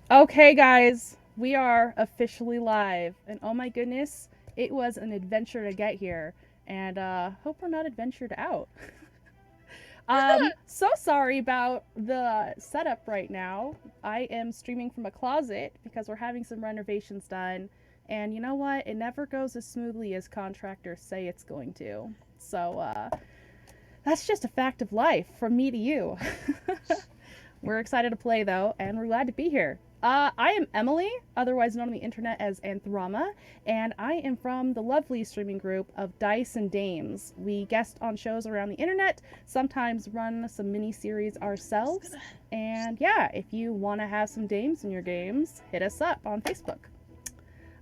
Okay, guys, we are officially live, and oh my goodness, it was an adventure to get here, and hope we're not adventured out. So sorry about the setup right now. I am streaming from a closet because we're having some renovations done, and you know what? It never goes as smoothly as contractors say it's going to. So that's just a fact of life from me to you. We're excited to play though, and we're glad to be here. I am Emily, otherwise known on the internet as Anthrama, and I am from the lovely streaming group of Dice and Dames. We guest on shows around the internet, sometimes run some mini series ourselves, and yeah, if you want to have some dames in your games, hit us up on Facebook.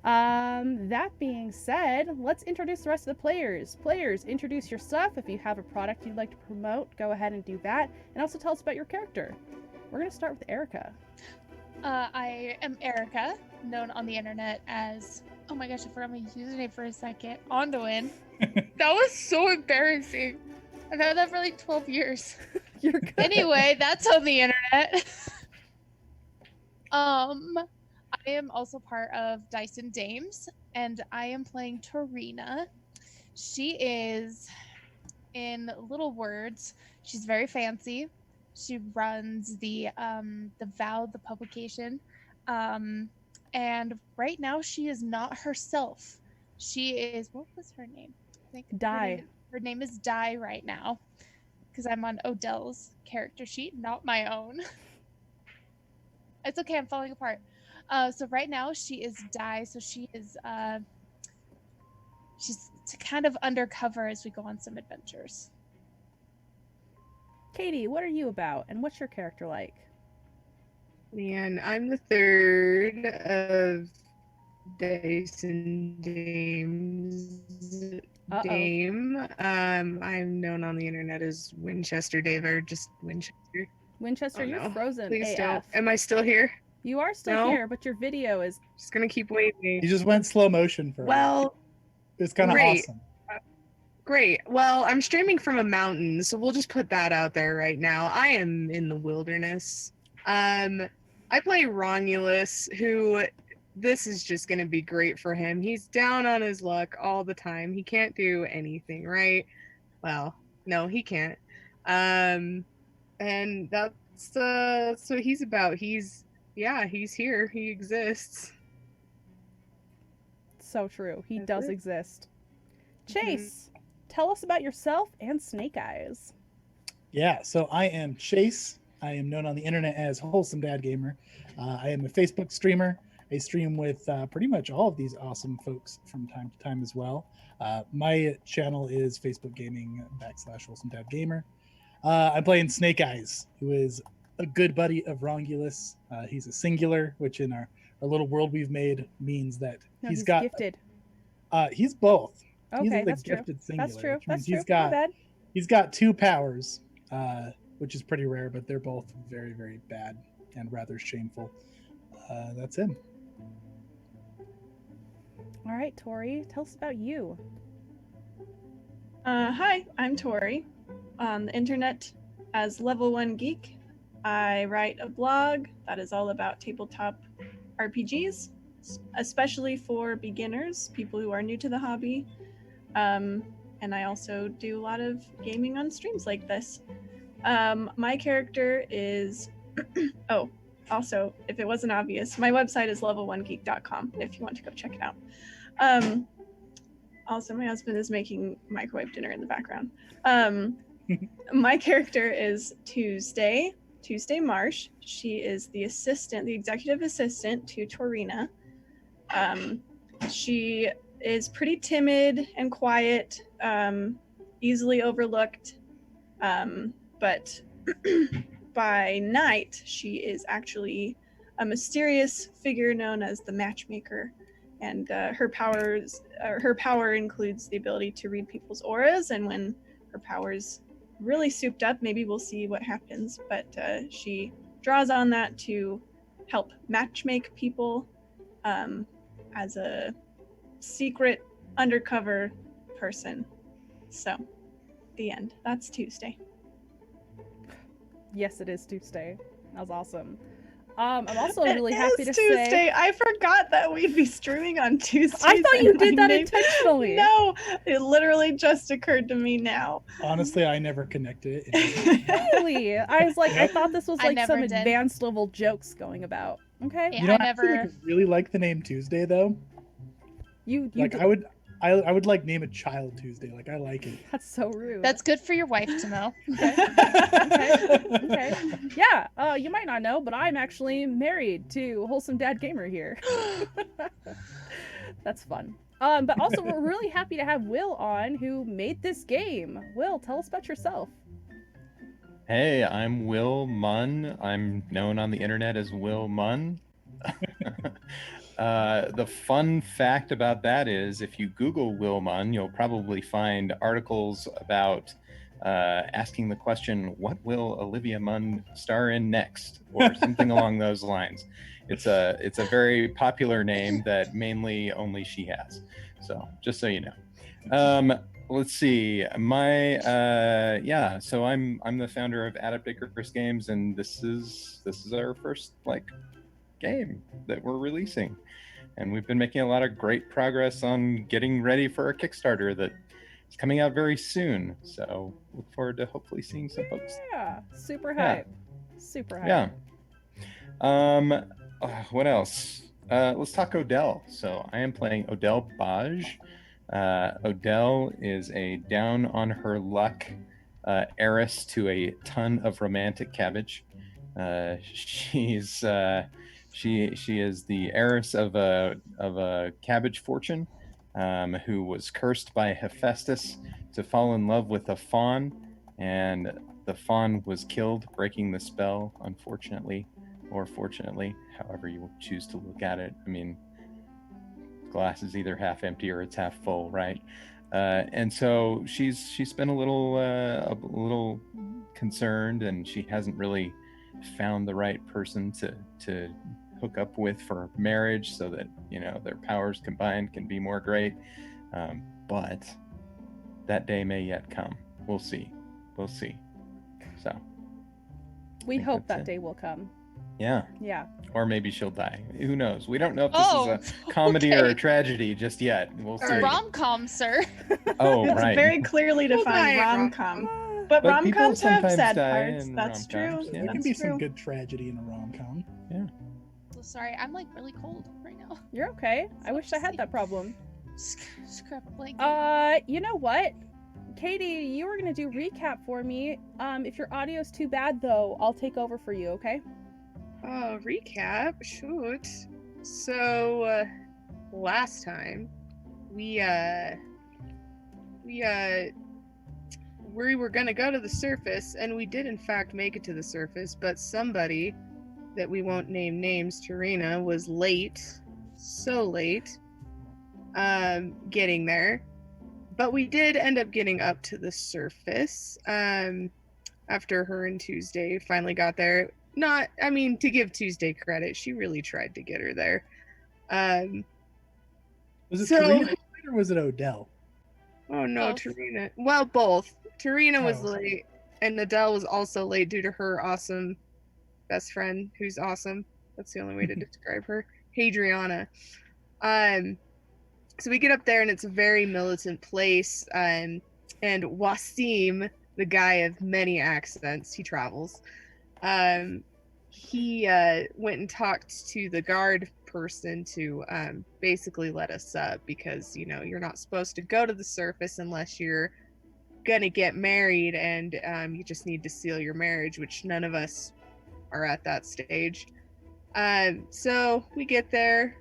That being said, let's introduce the rest of the players. Players, introduce your stuff. If you have a product you'd like to promote, go ahead and do that, and also tell us about your character. We're going to start with Erica. I am Erica, known on the internet as, oh my gosh, I forgot my username for a second, Ondoin. That was so embarrassing. I've had that for like 12 years. You're good. Anyway, that's on the internet. I am also part of Dyson Dames, and I am playing Torina. She is, in little words, she's very fancy. She runs the Vow, the publication, and right now she is not herself. She is, what was her name? I think Die. Her name is Die right now, because I'm on Odell's character sheet, not my own. It's okay, I'm falling apart. So right now she is Die, so she is she's kind of undercover as we go on some adventures. Katie, what are you about, and what's your character like? Man, I'm the third of Dyson Dame. I'm known on the internet as Winchester Dave, or just Winchester. Winchester, Oh, you're no. frozen Please AF. don't. Am I still here? You are still No? here, but your video is... Just gonna keep waiting. You just went slow motion for Well, it's kind of great. awesome. Great. Well, I'm streaming from a mountain, so we'll just put that out there right now. I am in the wilderness. I play Romulus, who this is just going to be great for him. He's down on his luck all the time. He can't do anything, right? Well, no, he can't. And that's what he's about. He's here. He exists. So true. He That's does it. exist. Chase, tell us about yourself and Snake Eyes. Yeah, so I am Chase. I am known on the internet as Wholesome Dad Gamer. I am a Facebook streamer. I stream with pretty much all of these awesome folks from time to time as well. My channel is Facebook Gaming / Wholesome Dad Gamer. I'm playing Snake Eyes, who is a good buddy of Rongulus. He's a singular, which in our little world we've made means that No, he's got gifted. He's both. Okay, he's that's a gifted true. singular. That's true. Which means That's true. My bad. he's got two powers, which is pretty rare, but they're both very, very bad and rather shameful. That's him. All right, Tori, tell us about you. Hi, I'm Tori. On the internet as Level 1 Geek. I write a blog that is all about tabletop RPGs, especially for beginners, people who are new to the hobby. And I also do a lot of gaming on streams like this. My character is... oh, also, if it wasn't obvious, my website is level1geek.com if you want to go check it out. Also, my husband is making microwave dinner in the background. My character is Tuesday Marsh. She is the executive assistant to Torina. She is pretty timid and quiet, easily overlooked, but by night she is actually a mysterious figure known as the Matchmaker, and her power includes the ability to read people's auras, and when her powers really souped up, maybe we'll see what happens, but she draws on that to help matchmake people as a secret undercover person. So, the end. That's Tuesday. Yes, it is Tuesday. That was awesome. I'm also really It happy is to Tuesday. say I forgot that we'd be streaming on Tuesdays. I thought you and did my that intentionally. No, it literally just occurred to me now. Honestly, I never connected it. Really? I was like, I Yep. thought this was I like some never did. advanced level jokes going about. Okay. Yeah, You know, I I actually never. really like the name Tuesday though. You Like d- I would like name a child Tuesday. Like I like it. That's so rude. That's good for your wife to know. Okay. Yeah. You might not know, but I'm actually married to Wholesome Dad Gamer here. That's fun. But also we're really happy to have Will on, who made this game. Will, tell us about yourself. Hey, I'm Will Munn. I'm known on the internet as Will Munn. The fun fact about that is if you Google Will Munn, you'll probably find articles about asking the question, what will Olivia Munn star in next? Or something along those lines. It's a very popular name that mainly only she has. So just so you know. Let's see. So I'm the founder of Adapt Icarus Games, and this is our first game that we're releasing. And we've been making a lot of great progress on getting ready for our Kickstarter that is coming out very soon. So look forward to hopefully seeing some folks. Yeah. Super Yeah. hype. Super hype. Yeah. What else? Let's talk Odell. So I am playing Odell Baj. Odell is a down on her luck heiress to a ton of romantic cabbage. She is the heiress of a cabbage fortune, who was cursed by Hephaestus to fall in love with a fawn, and the fawn was killed, breaking the spell, unfortunately, or fortunately, however you choose to look at it. I mean, glass is either half empty or it's half full, right? And so she's been a little concerned, and she hasn't really found the right person to hook up with for marriage, so that their powers combined can be more great. But that day may yet come. We'll see. So We hope that it. day will come. Yeah. Yeah. Or maybe she'll die. Who knows? We don't know if this is a comedy or a tragedy just yet. We'll see. Rom-com, sir. Oh, It's right. very clearly We'll defined die in rom-com. But But people rom-coms have sometimes sad die parts. in That's true. rom-coms, yeah. There can That's be true. some good tragedy in a rom-com. So sorry, I'm like really cold right now. You're okay. I wish I had that problem. Just grab a blanket. You know what? Katie, you were gonna do recap for me. If your audio's too bad though, I'll take over for you, okay? Recap. Shoot. So, last time we were gonna go to the surface, and we did in fact make it to the surface, but somebody that we won't name names, Tarina, was late, so late, getting there. But we did end up getting up to the surface, after her and Tuesday finally got there. To give Tuesday credit, she really tried to get her there. Was it So- Tarina or was it Odell? Oh no, Both. Tarina. Well, both. Tarina was Oh. late, and Adele was also late due to her awesome best friend, who's awesome. That's the only way to describe her. Hadriana. So we get up there, and it's a very militant place. And Wasim, the guy of many accents, he travels. He went and talked to the guard person to basically let us up, because you're not supposed to go to the surface unless you're gonna get married, and you just need to seal your marriage, which none of us are at that stage. So we get there,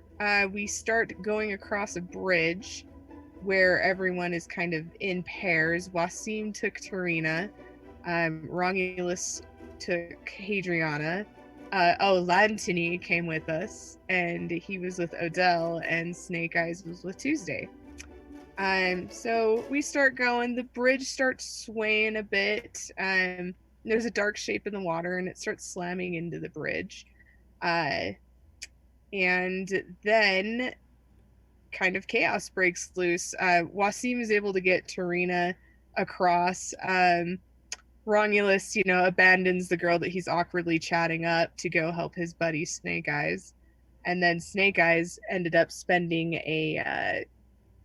we start going across a bridge where everyone is kind of in pairs. Wasim took Tarina, Romulus took Hadriana, Lantini came with us, and he was with Odell, and Snake Eyes was with Tuesday. So we start going, the bridge starts swaying a bit, there's a dark shape in the water, and it starts slamming into the bridge. And then kind of chaos breaks loose. Wasim is able to get Tarina across, Romulus, abandons the girl that he's awkwardly chatting up to go help his buddy Snake Eyes. And then Snake Eyes ended up spending a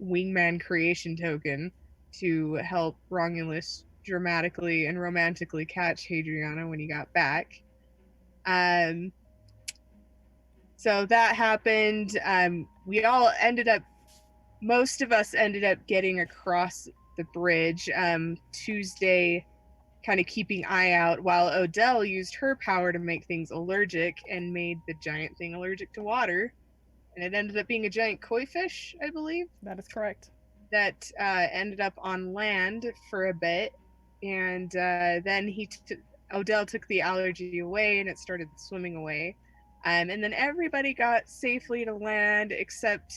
wingman creation token to help Romulus dramatically and romantically catch Hadriana when he got back. So that happened. Most of us ended up getting across the bridge Tuesday, kind of keeping eye out, while Odell used her power to make things allergic and made the giant thing allergic to water. And it ended up being a giant koi fish, I believe. That is correct. That ended up on land for a bit. And then Odell took the allergy away and it started swimming away. And then everybody got safely to land except,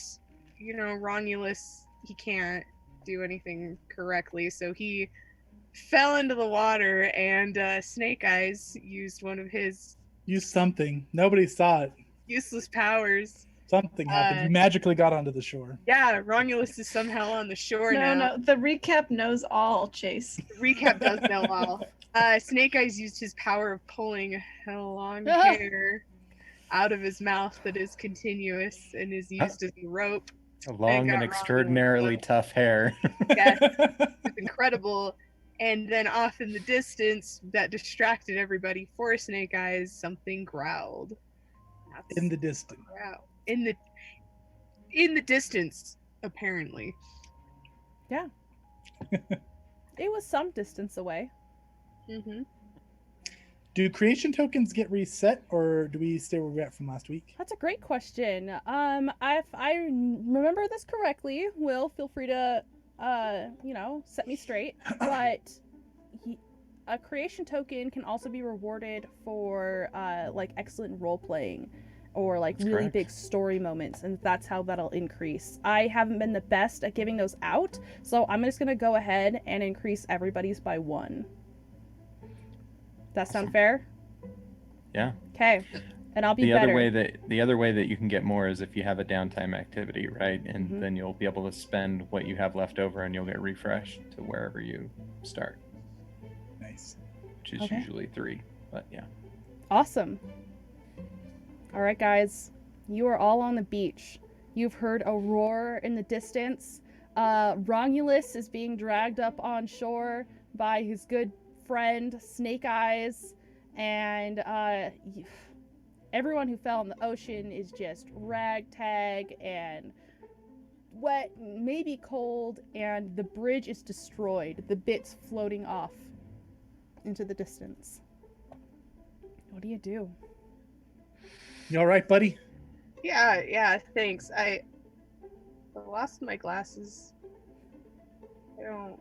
Romulus. He can't do anything correctly. So he fell into the water, and Snake Eyes used one of his something. Nobody saw it. Useless powers. Something happened. You magically got onto the shore. Yeah, Romulus is somehow on the shore now. No, the recap knows all, Chase. The recap does know all. Snake Eyes used his power of pulling a long hair out of his mouth that is continuous and is used as a rope. A long and extraordinarily tough hair. Yes, it's incredible. And then off in the distance, that distracted everybody for Snake Eyes, something growled. In the distance. In the distance, apparently. Yeah. It was some distance away. Mm-hmm. Do creation tokens get reset, or do we stay where we're at from last week? That's a great question. If I remember this correctly, Will, feel free to, set me straight. But a creation token can also be rewarded for, excellent role playing or, really big story moments, and that's how that'll increase. I haven't been the best at giving those out, so I'm just going to go ahead and increase everybody's by 1. That sound fair? Yeah. Okay. And I'll be better. The other way that you can get more is if you have a downtime activity, right? And then you'll be able to spend what you have left over, and you'll get refreshed to wherever you start. Nice. Which is usually 3, but yeah. Awesome. All right, guys. You are all on the beach. You've heard a roar in the distance. Romulus is being dragged up on shore by his good friend Snake Eyes, and everyone who fell in the ocean is just ragtag and wet, maybe cold, and the bridge is destroyed, the bits floating off into the distance. What do you do? You all right, buddy? Yeah, thanks. I lost my glasses. I don't...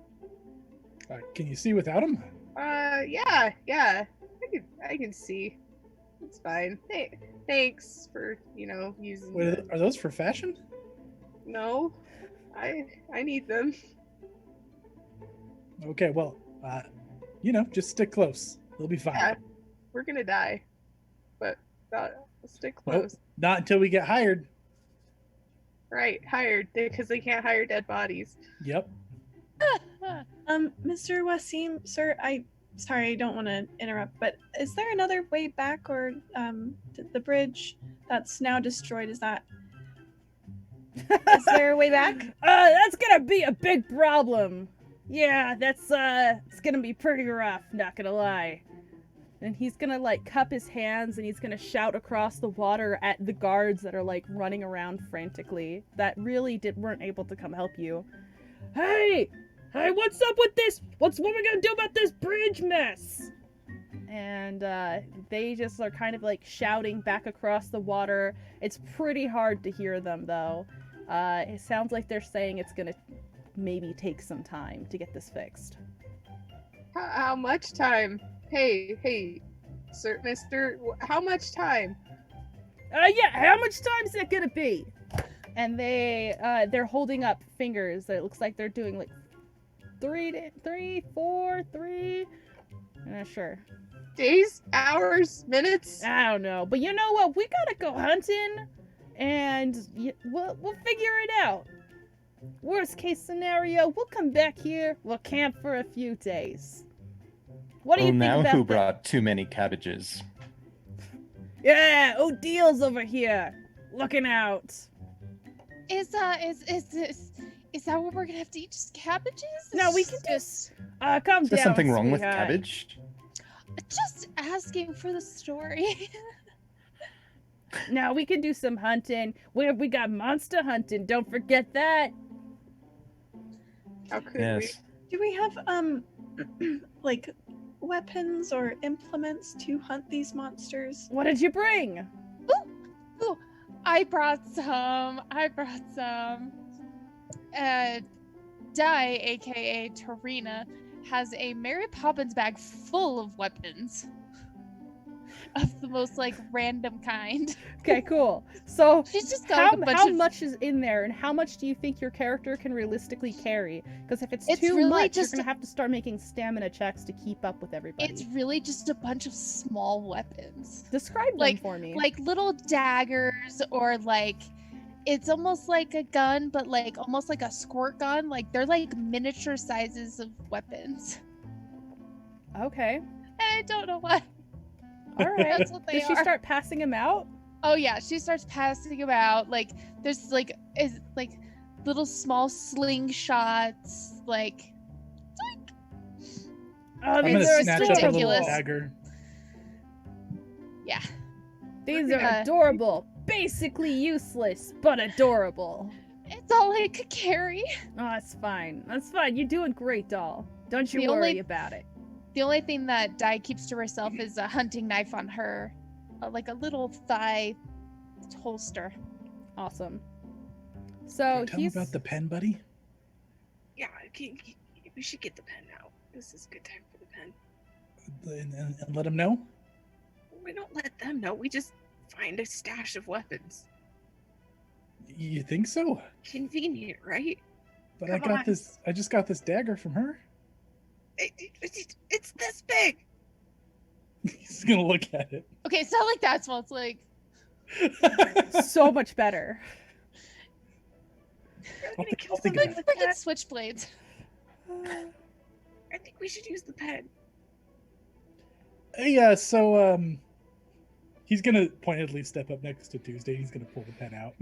Can you see without them? Yeah. I can see. It's fine. Hey, thanks for, using them. Are those for fashion? No. I need them. Okay, well, just stick close. They'll be fine. Yeah, we're gonna die. But stick close. Nope, not until we get hired. Right, hired, because they can't hire dead bodies. Yep. Mr. Wasim, sir, sorry, I don't want to interrupt, but is there another way back, or the bridge that's now destroyed, is there a way back? That's gonna be a big problem. Yeah, that's it's gonna be pretty rough, not gonna lie. And he's gonna cup his hands and he's gonna shout across the water at the guards that are running around frantically that really weren't able to come help you. Hey, what's up with this? What are we gonna do about this bridge mess? And they just are kind of shouting back across the water. It's pretty hard to hear them though. It sounds like they're saying it's gonna maybe take some time to get this fixed. How much time? Hey, sir, mister, how much time? Yeah, how much time is it gonna be? And they're holding up fingers. It looks like they're doing 3, 4, 3. I'm not sure. Days, hours, minutes? I don't know. But you know what? We gotta go hunting, and we'll figure it out. Worst case scenario, we'll come back here. We'll camp for a few days. What do you think now about who that? brought too many cabbages? Yeah, Odil's over here, looking out. Is that what we're gonna have to eat? Just cabbages? No, we It's can just Calm Is there down, something wrong with sweetheart. cabbage? just asking for the story. Now we can do some hunting. We got monster hunting. Don't forget that. How could Yes. Do we have like weapons or implements to hunt these monsters? What did you bring? Ooh, I brought some. Di, aka Tarina, has a Mary Poppins bag full of weapons. Of the most like random kind. Okay, cool. So She's just got like, a bunch how of much is in there, and how much do you think your character can realistically carry? Because if it's It's too really much, you're just gonna have to start making stamina checks to keep up with everybody. It's really just a bunch of small weapons. Describe them for me. Like little daggers, or like it's almost like a gun, but like almost like a squirt gun. Like they're like miniature sizes of weapons. Okay. And I don't know why. All right. That's what they Did she are. start passing them out? Oh yeah, she starts passing them out. Like there's like little small slingshots. Like Oh, I'm these gonna are snatch up a little ridiculous. dagger. yeah. These are Uh, adorable. Basically useless, but adorable. It's all I could carry. Oh, that's fine. That's fine. You're doing great, doll. Don't you The worry only- about it. The only thing that Di keeps to herself is a hunting knife on her, like a little thigh holster. Awesome. So Tell me he's about the pen, buddy. Yeah, we should get the pen out. This is a good time for the pen. And let him know. We don't let them know. We just find a stash of weapons. You think so? Convenient, right? But Come I got on. this. I just got this dagger from her. It's this big. He's gonna look at it. Okay, it's not like that's what it's like. so much better. We're I'll gonna think- kill I'll think somebody of with Freaking that. switchblades. I think we should use the pen. Yeah. So he's gonna pointedly step up next to Tuesday. He's gonna pull the pen out.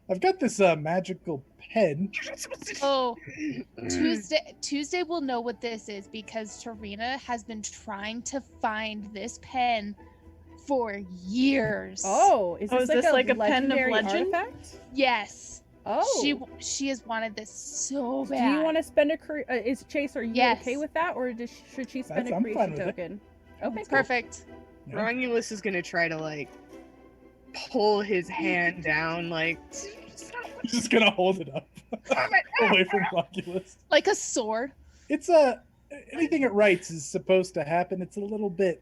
I've got this magical pen. You're not supposed to. Oh, Tuesday will know what this is because Tarina has been trying to find this pen for years. Oh, is Oh, this, is this like a pen of legendary legend? artifact? Yes. Oh. She has wanted this so Do bad. you want to spend a is Chase? Are you Yes. okay with that, or should she spend I'm a fine creation with it. token? Okay, cool. Perfect. Yeah. Romulus is gonna try to like pull his hand down, like. He's just gonna hold it up away from Oculus. Like a sword. It's anything it writes is supposed to happen. It's a little bit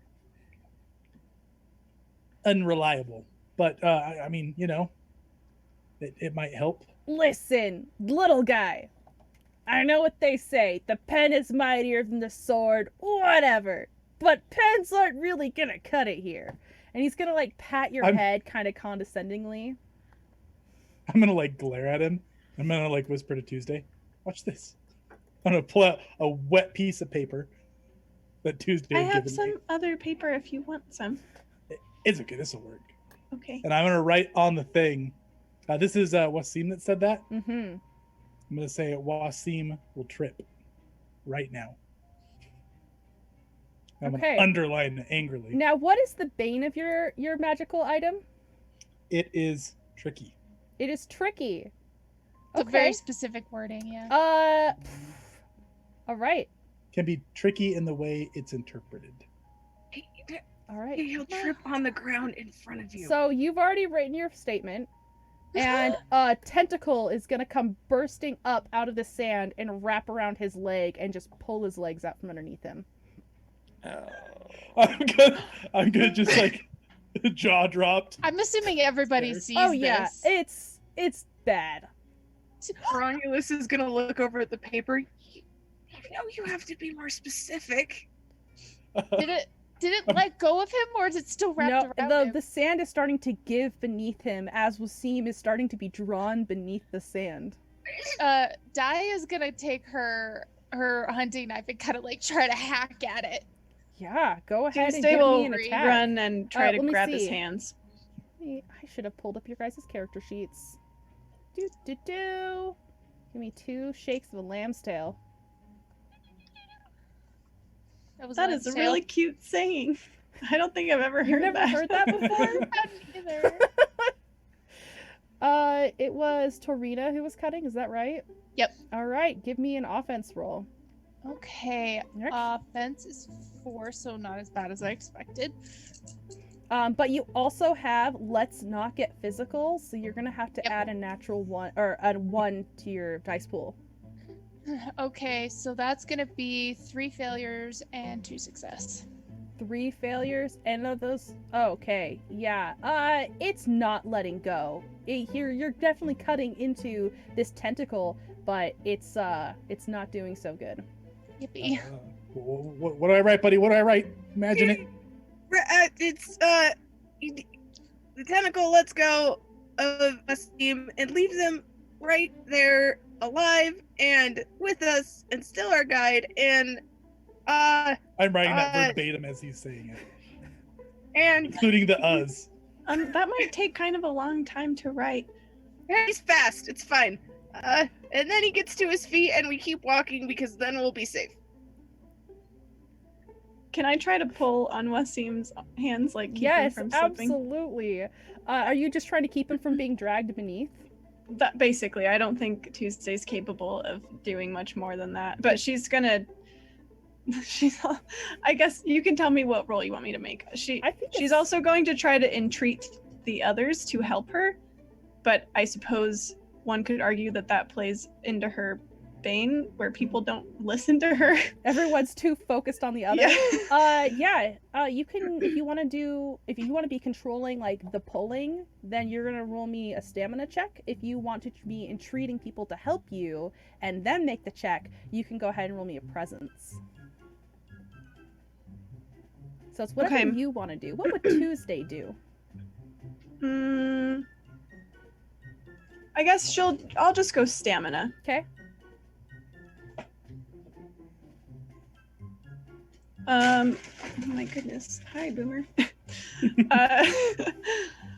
unreliable, but I mean, you know, it might help. Listen, little guy. I know what they say. The pen is mightier than the sword. Whatever. But pens aren't really gonna cut it here. And he's gonna like pat your head, kind of condescendingly. I'm gonna like glare at him. I'm gonna like whisper to Tuesday, "Watch this." I'm gonna pull out a wet piece of paper that Tuesday I had have given some me. other paper if you want some. It's okay. This will work. Okay. And I'm gonna write on the thing. This is Wasim that said that. Mm-hmm. I'm gonna say Wasim will trip right now. I'm Okay. gonna underline it angrily. Now, what is the bane of your magical item? It is tricky. It is tricky. It's a Okay. very specific wording, yeah. All right. Can be tricky in the way it's interpreted. All right. He'll trip on the ground in front of you. So you've already written your statement, and a tentacle is gonna come bursting up out of the sand and wrap around his leg and just pull his legs out from underneath him. Oh. I'm gonna just like jaw dropped. I'm assuming everybody Fair. sees Oh yeah, this. it's bad. Romulus is gonna look over at the paper. You have to be more specific. Did it let go of him, or is it still wrapped No, around him? the sand is starting to give beneath him as Wasim is starting to be drawn beneath the sand. Di is gonna take her hunting knife and kind of like try to hack at it. Yeah, go ahead and Tuesday give will me an attack. run and try let to me grab his see. hands. I should have pulled up your guys' character sheets. Do. Give me 2 shakes of a lamb's tail. That is a really cute saying. I don't think I've ever You've heard never that. heard that before? Either. It was Torina who was cutting, is that right? Yep. All right, give me an offense roll. Okay. You're Offense is 4, so not as bad as I expected. But you also have let's not get physical, so you're gonna have to add a natural 1 or add 1 to your dice pool. Okay, so that's gonna be 3 failures and 2 success. 3 failures, and of those, okay, yeah. It's not letting go. You're definitely cutting into this tentacle, but it's not doing so good. Yippee. What do I write, buddy? What do I write? Imagine it. It's the tentacle lets go of a steam and leaves them right there alive and with us and still our guide and I'm writing that verbatim as he's saying it, and including the us. That might take kind of a long time to write. he's fast. It's fine. And then he gets to his feet and we keep walking because then we'll be safe. Can I try to pull on Wasim's hands, like keep him from slipping? Absolutely. Are you just trying to keep him from being dragged beneath? That basically, I don't think Tuesday's capable of doing much more than that. But she's gonna. I guess you can tell me what role you want me to make. She's also going to try to entreat the others to help her, but I suppose one could argue that that plays into her bane, where people don't listen to her. Everyone's too focused on the other. You can, if you want to be controlling like the pulling, then you're gonna roll me a stamina check. If you want to be entreating people to help you and then make the check, you can go ahead and roll me a presence. So it's whatever you want to do. What would Tuesday do? I guess I'll just go stamina. Okay. Oh my goodness. Hi, Boomer.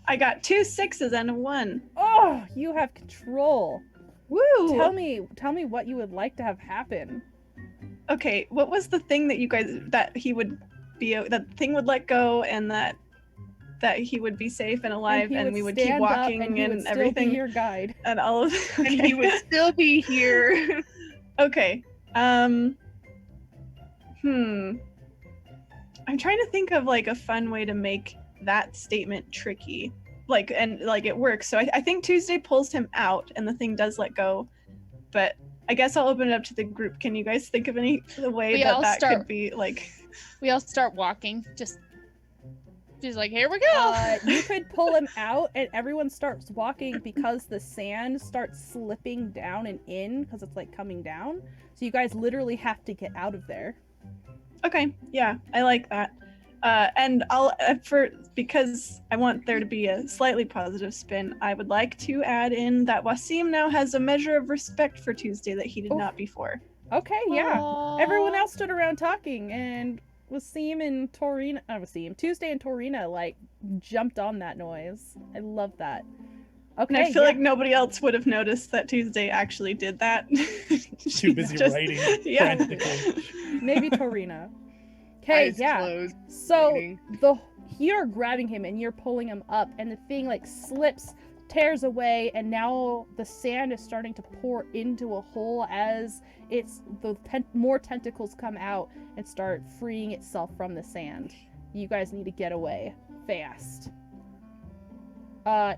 I got 2 6s and a 1. Oh, you have control. Woo! Tell me what you would like to have happen. Okay, what was the thing that you guys that the thing would let go and that he would be safe and alive and we would keep walking and everything. Be your guide. And all of And he would still be here. Okay. I'm trying to think of like a fun way to make that statement tricky. It works. So I think Tuesday pulls him out and the thing does let go. But I guess I'll open it up to the group. Can you guys think of any way that could be like? We all start walking. Just like, here we go. You could pull him out and everyone starts walking because the sand starts slipping down and in because it's like coming down. So you guys literally have to get out of there. Okay, yeah, I like that. And I'll because I want there to be a slightly positive spin, I would like to add in that Wasim now has a measure of respect for Tuesday that he did not before. Okay, yeah. Aww. Everyone else stood around talking, and Tuesday and Torina like jumped on that noise. I love that. Okay, and I feel like nobody else would have noticed that Tuesday actually did that. Too busy writing. Yeah. Frantically. Maybe Torina. Okay, Eyes yeah. closed, So waiting. you're grabbing him and you're pulling him up, and the thing like slips, tears away, and now the sand is starting to pour into a hole as more tentacles come out and start freeing itself from the sand. You guys need to get away fast.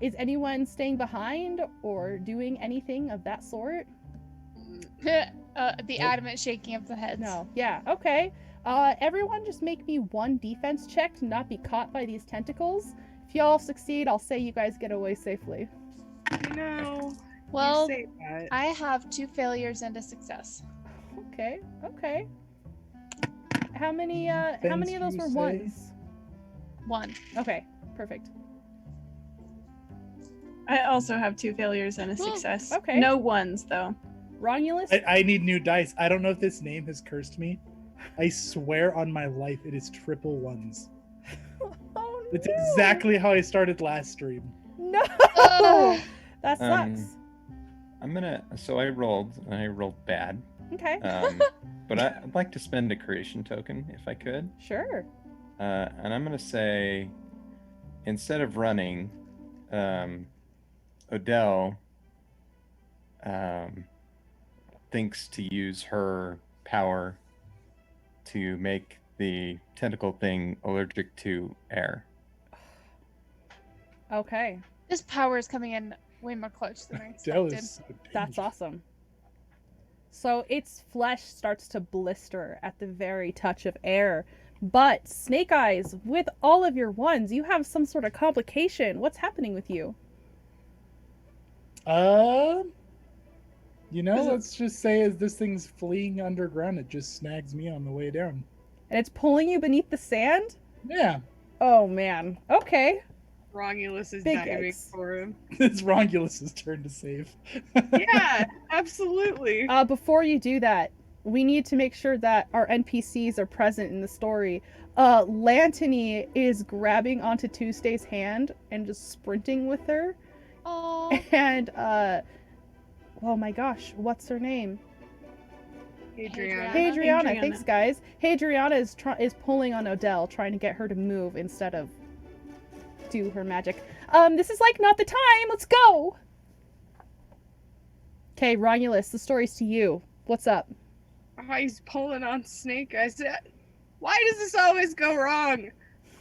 Is anyone staying behind or doing anything of that sort? The adamant shaking of the heads. No. Yeah. Okay. Everyone just make me 1 defense check to not be caught by these tentacles. If y'all succeed, I'll say you guys get away safely. No. Well, you say that. I have 2 failures and a success. Okay. How many of those were ones? 1. Okay. Perfect. I also have 2 failures and a success. Okay. No 1s though. Romulus? I need new dice. I don't know if this name has cursed me. I swear on my life, it is triple ones. Oh, It's no. exactly how I started last stream. No. Oh. That sucks. So I rolled bad. Okay. But I'd like to spend a creation token if I could. Sure. And I'm gonna say, instead of running, Odell thinks to use her power to make the tentacle thing allergic to air. Okay. This power is coming in way more clutch than I That expected. was so That's dangerous. awesome. So its flesh starts to blister at the very touch of air. But Snake Eyes, with all of your ones, you have some sort of complication. What's happening with you? Let's just say as this thing's fleeing underground, it just snags me on the way down. And it's pulling you beneath the sand? Yeah, Oh man. Okay. Romulus is Big diving yikes. for him. it's Romulus' turn to save. Yeah, absolutely. Before you do that, we need to make sure that our NPCs are present in the story. Lantany is grabbing onto Tuesday's hand and just sprinting with her. Oh. And oh my gosh, what's her name? Adriana. Hadriana. Hadriana. Thanks, guys. Hadriana is pulling on Odell, trying to get her to move instead of do her magic. This is like not the time. Let's go. Okay, Romulus, the story's to you. What's up? Oh, he's pulling on Snake Eyes. Why does this always go wrong?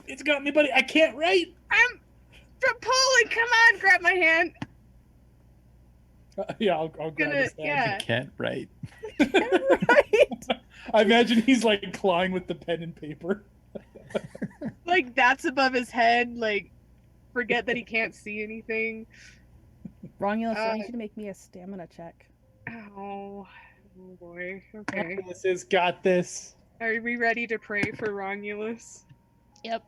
It's got me, buddy. I can't write. I'm pulling. Come on, grab my hand. Yeah, I'll grab his hand. Yeah. I can't write. Right? I imagine he's like clawing with the pen and paper. Like that's above his head. Like, forget that he can't see anything. Romulus, I need you to make me a stamina check. Oh boy. Okay. Romulus has got this. Are we ready to pray for Romulus? Yep.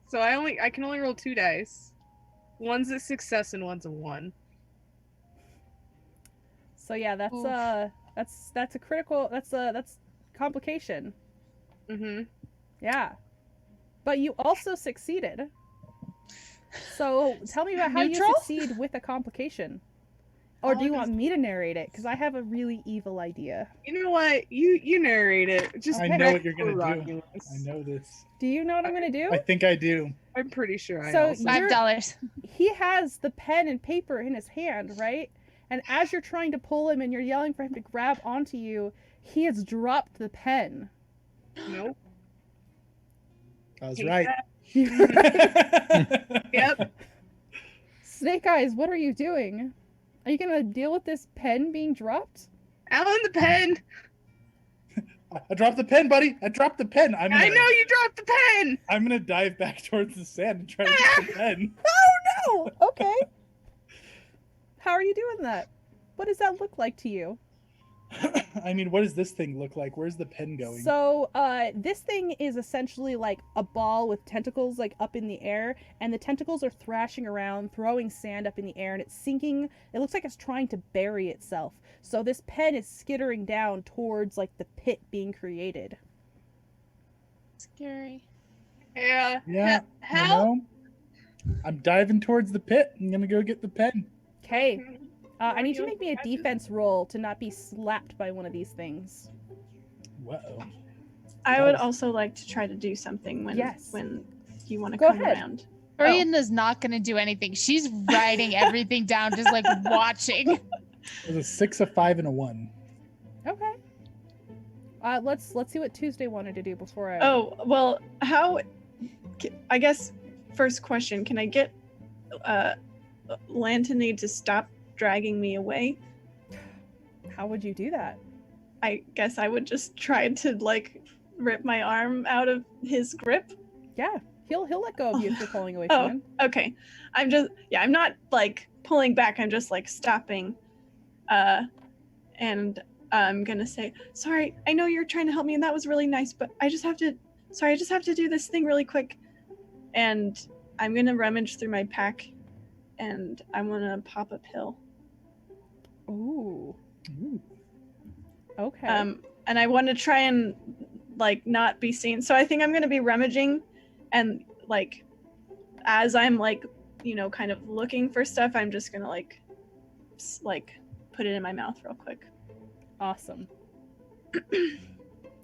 So I can only roll 2 dice. One's a success and one's a 1. So yeah, that's Oof. that's a critical. That's complication. Mm-hmm. Yeah, but you also succeeded. So tell me about how Neutral? you succeed with a complication. Or do you want me to narrate it? Because I have a really evil idea. You know what? You narrate it. Just I Okay. know what you're for gonna do. Romulus. I know this. Do you know what I'm going to do? I think I do. I'm pretty sure I So also. You're- $5. He has the pen and paper in his hand, right? And as you're trying to pull him and you're yelling for him to grab onto you, he has dropped the pen. Nope. I was Take right. that. Yep. Snake Eyes, what are you doing? Are you going to deal with this pen being dropped? Alan the pen. I dropped the pen, buddy. I dropped the pen. I know you dropped the pen. I'm gonna dive back towards the sand and try to get the pen. Oh, okay. How are you doing that? What does that look like to you? I mean, what does this thing look like? Where's the pen going? So, this thing is essentially like a ball with tentacles like up in the air, and the tentacles are thrashing around, throwing sand up in the air, and it's sinking. It looks like it's trying to bury itself. So this pen is skittering down towards like the pit being created. Scary. Yeah. Yeah, Help. you know, I'm diving towards the pit. I'm gonna go get the pen. Okay. I need you to make me a defense roll to not be slapped by one of these things. Whoa. I would also like to try to do something when Yes. when you want to Go come ahead. around. Brianna's not going to do anything. She's writing everything down, just like watching. There's a 6, a 5, and a 1. Okay. Let's see what Tuesday wanted to do before I. Oh, well, how I guess first question, can I get Lantany to stop dragging me away? How would you do that? I guess I would just try to like rip my arm out of his grip. Yeah, he'll let go of you if you're pulling away Oh. from him. Okay. I'm not like pulling back, I'm just like stopping. And I'm gonna say, sorry, I know you're trying to help me and that was really nice, but I just have to do this thing really quick. And I'm gonna rummage through my pack and I'm gonna pop a pill. Ooh. Ooh. Okay. And I want to try and like not be seen. So I think I'm gonna be rummaging, and like as I'm like, you know, kind of looking for stuff, I'm just gonna like put it in my mouth real quick. Awesome.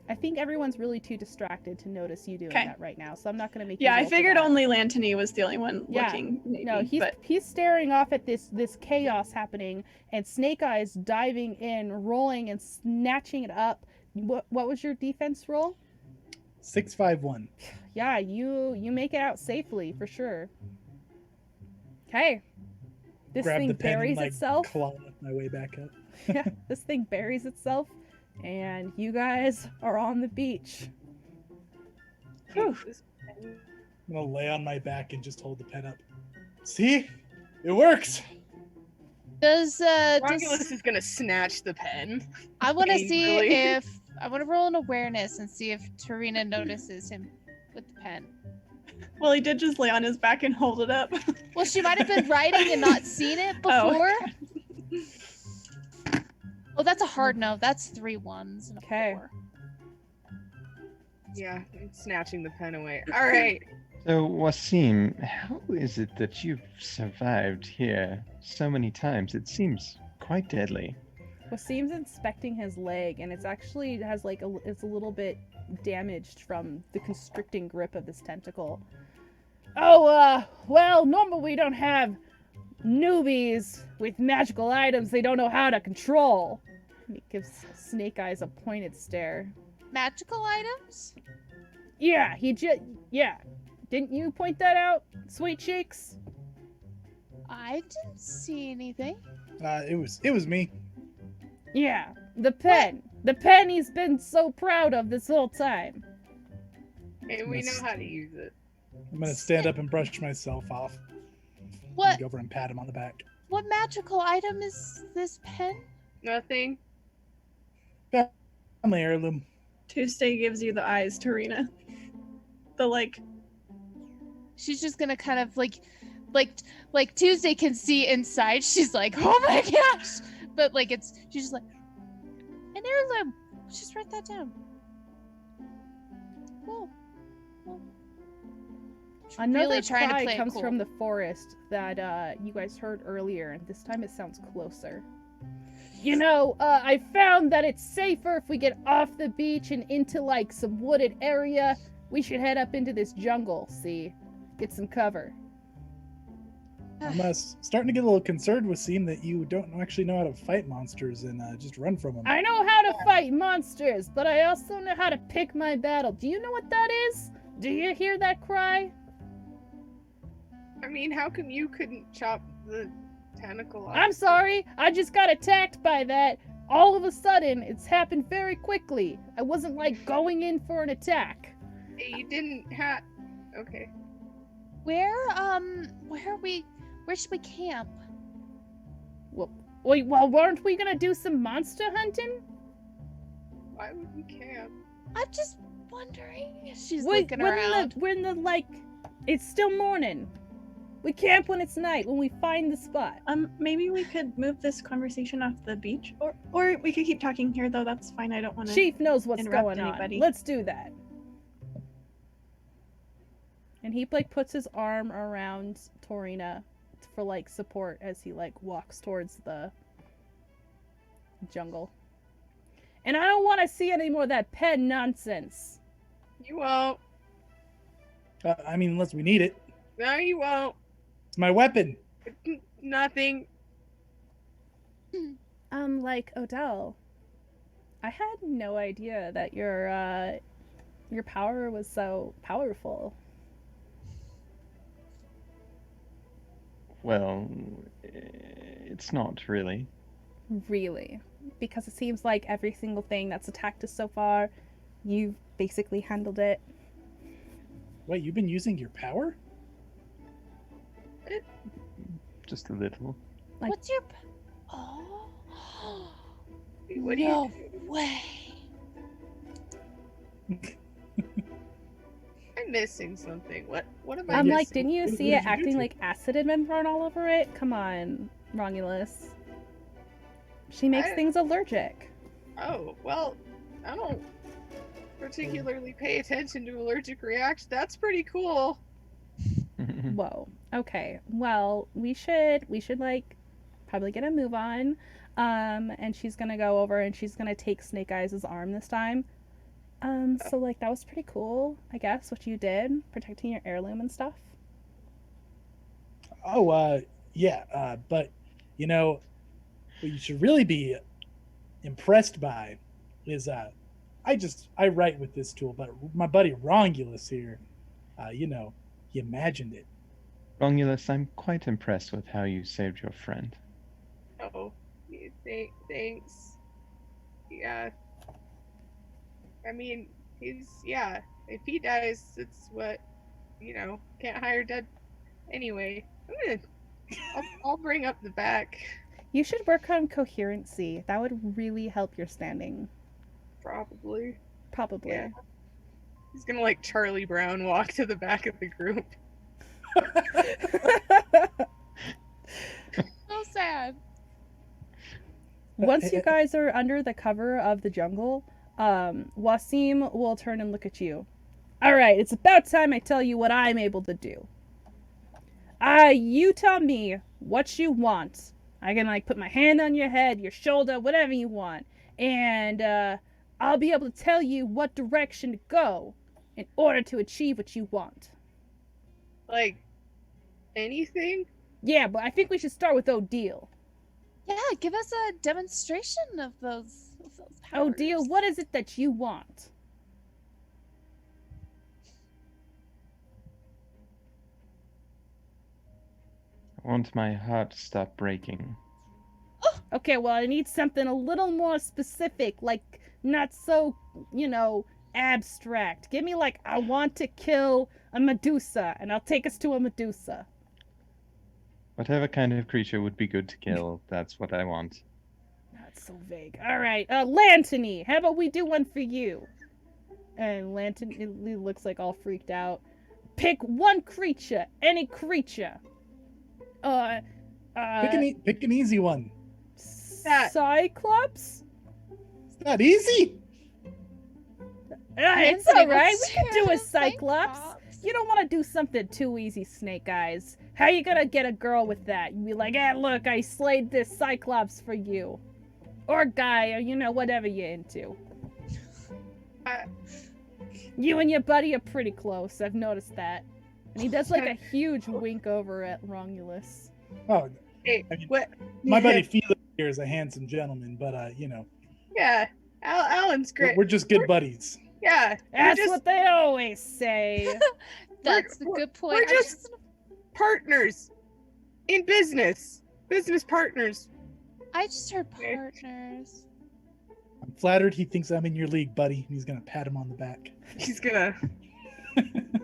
I think everyone's really too distracted to notice you doing Okay. that right now, so I'm not going to make Yeah, you I roll for figured that. only Lantany was the only one Yeah. looking. Maybe, No, but he's staring off at this chaos happening, and Snake Eyes diving in, rolling and snatching it up. What was your defense roll? 651. Yeah, you make it out safely for sure. Okay. This Grab thing the pen buries and like itself. claw my way back up. Yeah, this thing buries itself, and you guys are on the beach. Whew. I'm gonna lay on my back and just hold the pen up. See? It works! Does Romulus is gonna snatch the pen. I want to see Angrily. if I want to roll an awareness and see if Tarina notices him with the pen. Well, he did just lay on his back and hold it up. Well, she might have been writing and not seen it Oh. before. Oh, that's a hard no. That's 3 1s and a Okay. 4. Yeah, I'm snatching the pen away. All right. So, Wasim, how is it that you've survived here so many times? It seems quite deadly. Wasim's inspecting his leg, and it's actually has like it's a little bit damaged from the constricting grip of this tentacle. Oh, well, normally we don't have newbies with magical items they don't know how to control. He gives Snake Eyes a pointed stare. Magical items? Yeah, yeah. Didn't you point that out, Sweet Cheeks? I didn't see anything. It was me. Yeah, the pen. The pen he's been so proud of this whole time. Hey, we know how to use it. I'm gonna stand up and brush myself off. What Go over and pat him on the back. what magical item is this pen? Nothing. Family heirloom. Tuesday gives you the eyes, Tarina. The like. She's just gonna kind of like Tuesday can see inside. She's like, oh my gosh! But like she's just like an heirloom. Let's just write that down. Cool. She's Another really trying to cry play it comes cool. from the forest that you guys heard earlier, and this time it sounds closer. You know, I found that it's safer if we get off the beach and into like some wooded area. We should head up into this jungle, see? Get some cover. I'm starting to get a little concerned with seeing that you don't actually know how to fight monsters and just run from them. I know how to fight monsters, but I also know how to pick my battle. Do you know what that is? Do you hear that cry? I mean, how come you couldn't chop the tentacle off? I'm sorry, I just got attacked by that. All of a sudden, it's happened very quickly. I wasn't like going in for an attack. You didn't have. Okay. Where should we camp? Well, weren't we gonna do some monster hunting? Why would we camp? I'm just wondering. She's We're looking around. we're in the like, it's still morning. We camp when it's night, when we find the spot. Maybe we could move this conversation off the beach, or we could keep talking here. Though that's fine. I don't want to. Chief knows what's interrupt going anybody. on. Let's do that. And he like puts his arm around Torina for like support as he like walks towards the jungle. And I don't want to see any more of that pen nonsense. You won't. I mean, unless we need it. No, you won't. It's my weapon. Nothing. Like Odell, I had no idea that your power was so powerful. Well, it's not really. Really, because it seems like every single thing that's attacked us so far, you've basically handled it. Wait, you've been using your power? Just a little. Like- What's your? Oh. What do you? No way. I'm missing something. What am I I'm missing? like, didn't you What see did it you do acting to like acid had been thrown all over it? Come on, Romulus. She makes I- things allergic. Oh, well, I don't particularly pay attention to allergic reactions. That's pretty cool. Whoa. Okay. Well, we should like probably get a move on. And she's gonna go over and she's gonna take Snake Eyes' arm this time. So like that was pretty cool, I guess, what you did, protecting your heirloom and stuff. Oh, yeah. But you know, what you should really be impressed by is I write with this tool, but my buddy Rongulus here, he imagined it. Romulus, I'm quite impressed with how you saved your friend. Oh, thanks. Yeah. I mean, if he dies, it's what, can't hire dead. Anyway, I'll bring up the back. You should work on coherency. That would really help your standing. Probably. Probably. He's gonna like Charlie Brown walk to the back of the group. So sad. Once you guys are under the cover of the jungle, Wasim will turn and look at you. All right, it's about time I tell you what I'm able to do. You tell me what you want. I can like put my hand on your head, your shoulder, whatever you want, and I'll be able to tell you what direction to go in order to achieve what you want. Like anything? Yeah, but I think we should start with Odile. Yeah, give us a demonstration of those powers. Odile, what is it that you want? I want my heart to stop breaking. Okay, well, I need something a little more specific, like not so, abstract. Give me like, I want to kill a Medusa, and I'll take us to a Medusa. Whatever kind of creature would be good to kill, that's what I want. That's so vague. All right, Lantony, how about we do one for you? And Lantony looks like all freaked out. Pick one creature, any creature. Pick an easy one. Cyclops? It's not easy. It's all right. We can do a Cyclops. You don't want to do something too easy, Snake Eyes. How you gonna get a girl with that? You be like, look, I slayed this Cyclops for you. Or guy, or whatever you're into. You and your buddy are pretty close. I've noticed that. And he does like a huge wink over at Romulus. Oh, Hey, I mean, what? my buddy Felix here is a handsome gentleman, but Yeah, Alan's great. we're just good buddies. Yeah, That's what they always say. That's a good point. We're just partners in business. Business partners. I just heard partners. I'm flattered he thinks I'm in your league, buddy. He's gonna pat him on the back. He's gonna.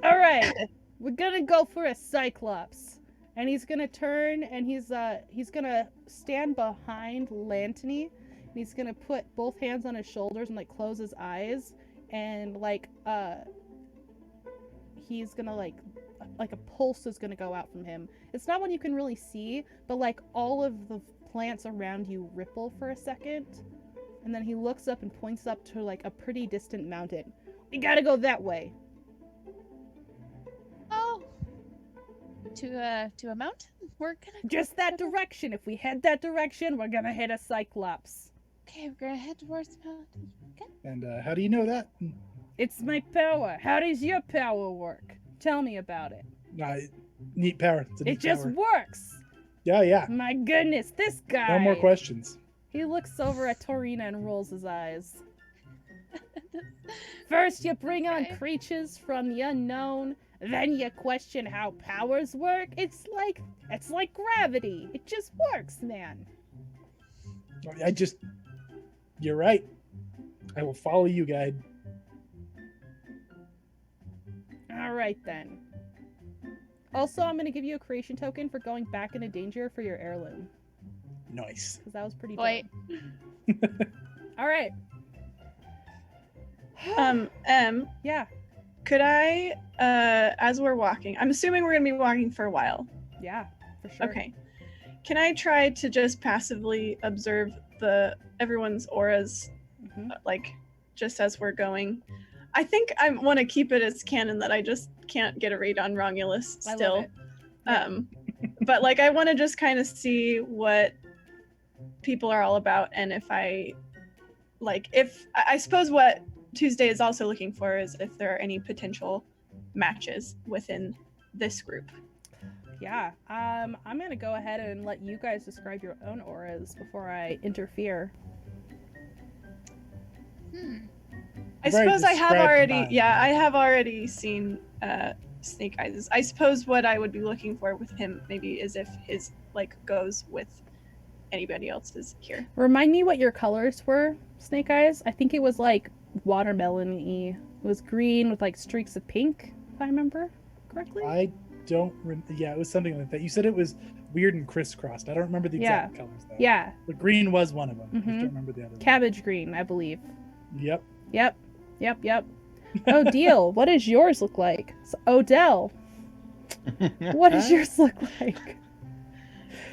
All right, we're gonna go for a Cyclops, and he's gonna turn and he's gonna stand behind Lantony, and he's gonna put both hands on his shoulders and like close his eyes, and he's gonna like a pulse is gonna go out from him. It's not one you can really see, but like all of the plants around you ripple for a second, and then he looks up and points up to like a pretty distant mountain. We gotta go that way. Oh, to a mountain. We're gonna Just that direction. If we head that direction, we're gonna hit a Cyclops. Okay, we're gonna head towards the mountain. Okay. And how do you know that? It's my power. How does your power work? Tell me about it. Neat power. It's a It neat just power. works. Yeah. My goodness, this guy. No more questions. He looks over at Torina and rolls his eyes. First, you bring on creatures from the unknown. Then you question how powers work. It's like gravity. It just works, man. You're right. I will follow you, guide. All right then. Also, I'm gonna give you a creation token for going back into danger for your heirloom. Nice. Because that was pretty Wait. dope. All right. Yeah. Could I, as we're walking, I'm assuming we're gonna be walking for a while. Yeah, for sure. Okay. Can I try to just passively observe everyone's auras like just as we're going. I think I want to keep it as canon that I just can't get a read on Romulus I love still. it. Yeah. But like I want to just kind of see what people are all about, and if I suppose what Tuesday is also looking for is if there are any potential matches within this group. Yeah. I'm gonna go ahead and let you guys describe your own auras before I interfere. I Very suppose I have described already, mine. yeah, I have already seen Snake Eyes. I suppose what I would be looking for with him maybe is if his like goes with anybody else's here. Remind me what your colors were, Snake Eyes. I think it was like watermelon-y. It was green with like streaks of pink, if I remember correctly. I don't. Yeah, it was something like that. You said it was weird and crisscrossed. I don't remember the exact colors though. Yeah. The green was one of them. I just Mhm. don't remember the other one. Cabbage green, I believe. Yep. Yep. Oh, deal. What does yours look like? So, Odell, what does yours look like?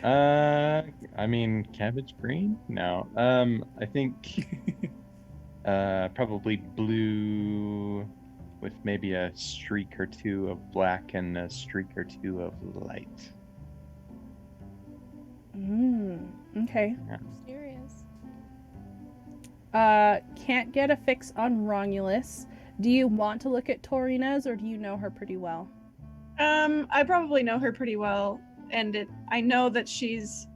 I mean, cabbage green? No. I think probably blue with maybe a streak or two of black and a streak or two of light. Okay. Serious. Can't get a fix on Romulus. Do you want to look at Torina's, or do you know her pretty well? I probably know her pretty well, and I know that she's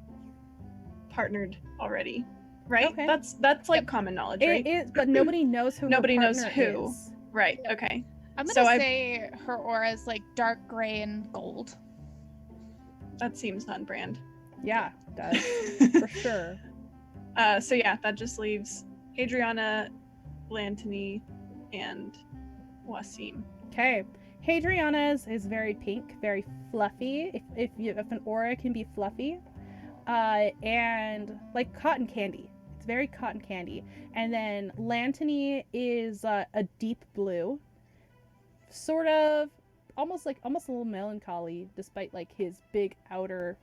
partnered already, right? Okay. That's like common knowledge, right? It is, but nobody knows who. Nobody her knows partner who. is. Right. Okay. I'm So gonna say her aura is like dark gray and gold. That seems on brand. Yeah, it does for sure. So yeah, that just leaves Hadriana, Lantany, and Wasim. Okay. Hadriana's is very pink, very fluffy. If an aura can be fluffy, and like cotton candy. It's very cotton candy. And then Lantany is a deep blue, sort of almost a little melancholy, despite like his big outer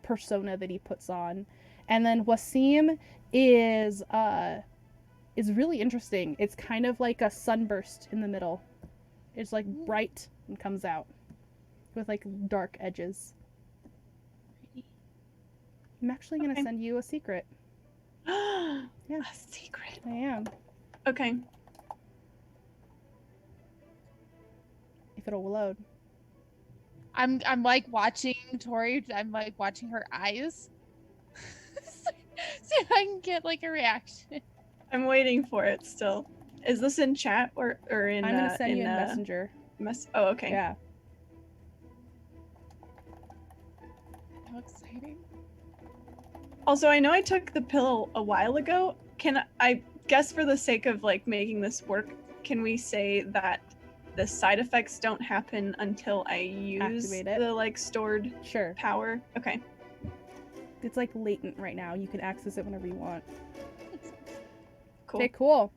persona that he puts on. And then Wasim is really interesting. It's kind of like a sunburst in the middle. It's like bright and comes out with like dark edges. I'm actually gonna send you a secret. Yeah. A secret. I am. Okay. If it'll load. I'm like watching Tori. I'm like watching her eyes. See if I can get like a reaction. I'm waiting for it still. Is this in chat or in? I'm gonna send you in Messenger. Oh, okay. Yeah. How exciting! Also, I know I took the pill a while ago. Can I guess for the sake of like making this work, can we say that the side effects don't happen until I use Activate it. the like stored Sure. power? Okay. It's like latent right now. You can access it whenever you want. Cool. Okay, cool.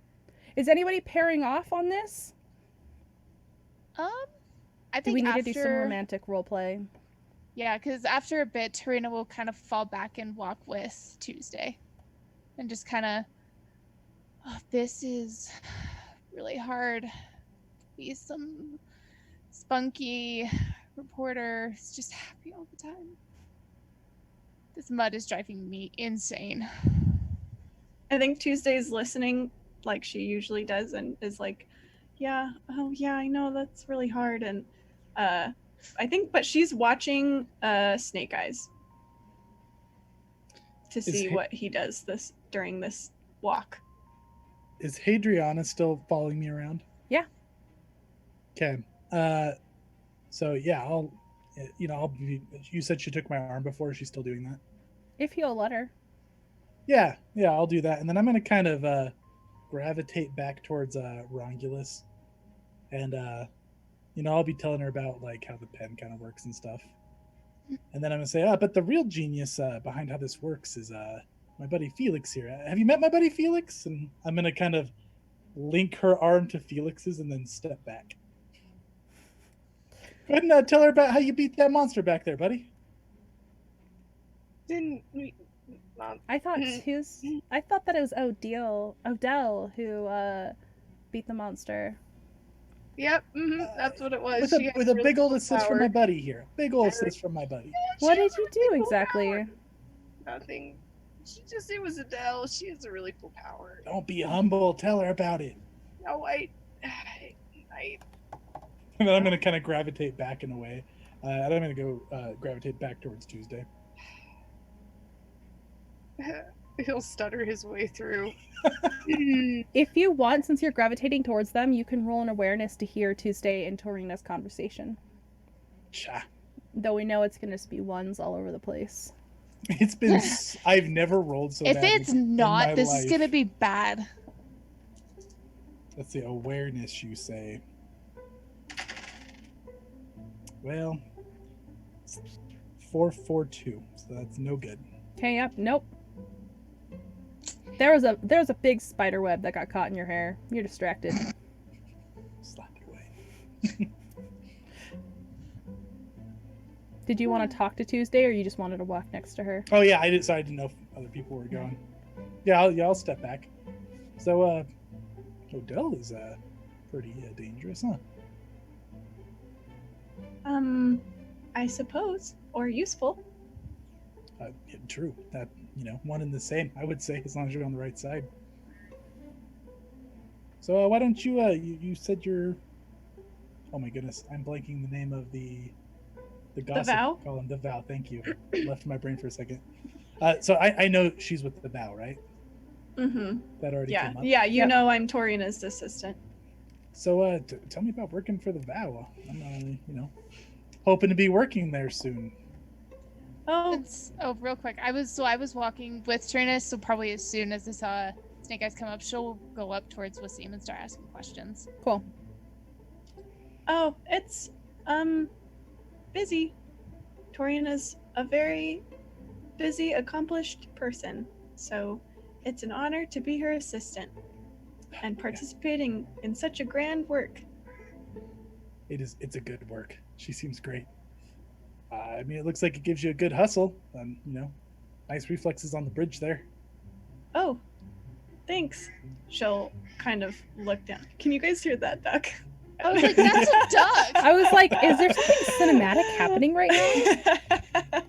Is anybody pairing off on this? I Do think we need after, to do some romantic roleplay? Yeah, because after a bit, Tarina will kind of fall back and walk with Tuesday, and just kind of, this is really hard. Be some spunky reporter who's just happy all the time. This mud is driving me insane. I think Tuesday's listening like she usually does and is like, yeah, oh yeah, I know that's really hard. And I think, but she's watching Snake Eyes to see what he does during this walk. Is Hadriana still following me around? Yeah. Okay. So yeah, I'll be, you said she took my arm before. She's still doing that? If you'll let her. Yeah, I'll do that. And then I'm going to kind of gravitate back towards Rongulus. And, I'll be telling her about, like, how the pen kind of works and stuff. And then I'm going to say, but the real genius behind how this works is my buddy Felix here. Have you met my buddy Felix? And I'm going to kind of link her arm to Felix's and then step back. Go ahead and tell her about how you beat that monster back there, buddy. Didn't I thought that it was Odell who beat the monster. Yep, that's what it was. With a really big old cool assist from power. my buddy here. Big old assist from my buddy. What She did has you a do really cool exactly? power. Nothing. It was Adele. She has a really cool power. Don't be humble. Tell her about it. No, I And then I'm going to kind of gravitate back in a way. And I'm going to go gravitate back towards Tuesday. he'll stutter his way through. If you want, since you're gravitating towards them, you can roll an awareness to hear Tuesday and Torina's conversation. Cha. Though we know it's going to be ones all over the place. It's been. I've never rolled so If badly it's in not, my this life. is gonna be bad. That's the awareness, you say. Well, it's 442, so that's no good. Okay, yep, nope. There was a big spider web that got caught in your hair. You're distracted. Slap it away. Did you want to talk to Tuesday, or you just wanted to walk next to her? Oh yeah, I didn't know if other people were going. Yeah, I'll step back. So, Odell is pretty dangerous, huh? I suppose, or useful. Yeah, true. That one and the same. I would say, as long as you're on the right side. So why don't you? You said you're. Oh my goodness, I'm blanking the name of the gossip vow? column. The vow. Thank you. Left my brain for a second. So I know she's with the vow, right? Mm-hmm. That already Yeah, came up. yeah. You Yep. know, I'm Torina's assistant. So tell me about working for the vow. I'm hoping to be working there soon. Oh, Real quick. I was walking with Trina, so probably as soon as I saw Snake Eyes come up, she'll go up towards Wasim and start asking questions. Cool. oh, it's busy. Torina's a very busy, accomplished person, so it's an honor to be her assistant and participating in such a grand work. It's a good work. She seems great. I mean, it looks like it gives you a good hustle. Nice reflexes on the bridge there. Oh, thanks. She'll kind of look down. Can you guys hear that, duck? I was like, that's a duck. I was like, is there something cinematic happening right now?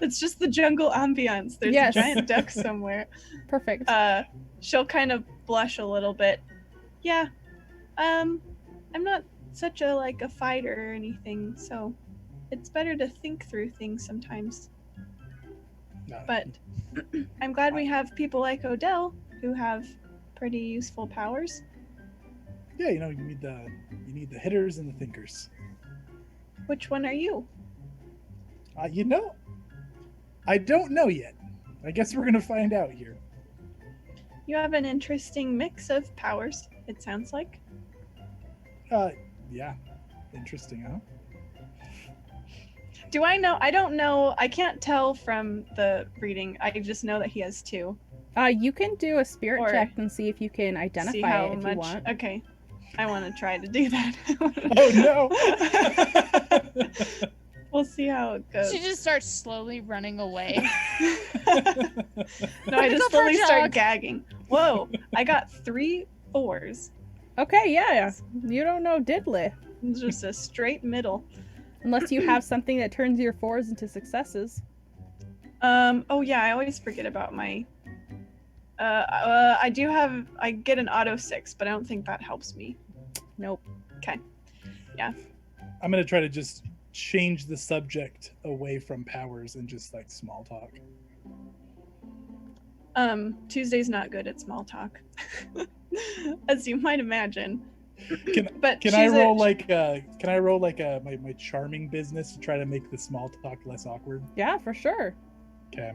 It's just the jungle ambience. There's Yes. a giant duck somewhere. Perfect. She'll kind of blush a little bit. Yeah. I'm not such a fighter or anything, so it's better to think through things sometimes. But I'm glad we have people like Odell who have pretty useful powers. Yeah, you need the hitters and the thinkers. Which one are you? I don't know yet. I guess we're gonna find out here. You have an interesting mix of powers, it sounds like. Yeah, interesting, huh? Do I know? I don't know. I can't tell from the reading. I just know that he has two. You can do a spirit Or check and see if you can identify See how it if much. you want. Okay. I want to try to do that. Oh no! We'll see how it goes. She just starts slowly running away. No, I Go just for a slowly start jog. gagging. Whoa! I got 3 4s. Okay, yeah. You don't know diddly. It's just a straight middle. Unless you have something that turns your 4s into successes. Oh yeah, I always forget about my. I get an auto 6, but I don't think that helps me. Nope. I'm gonna try to just change the subject away from powers and just small talk. Tuesday's not good at small talk, as you might imagine. Can I roll my charming business to try to make the small talk less awkward? Yeah, for sure. Okay.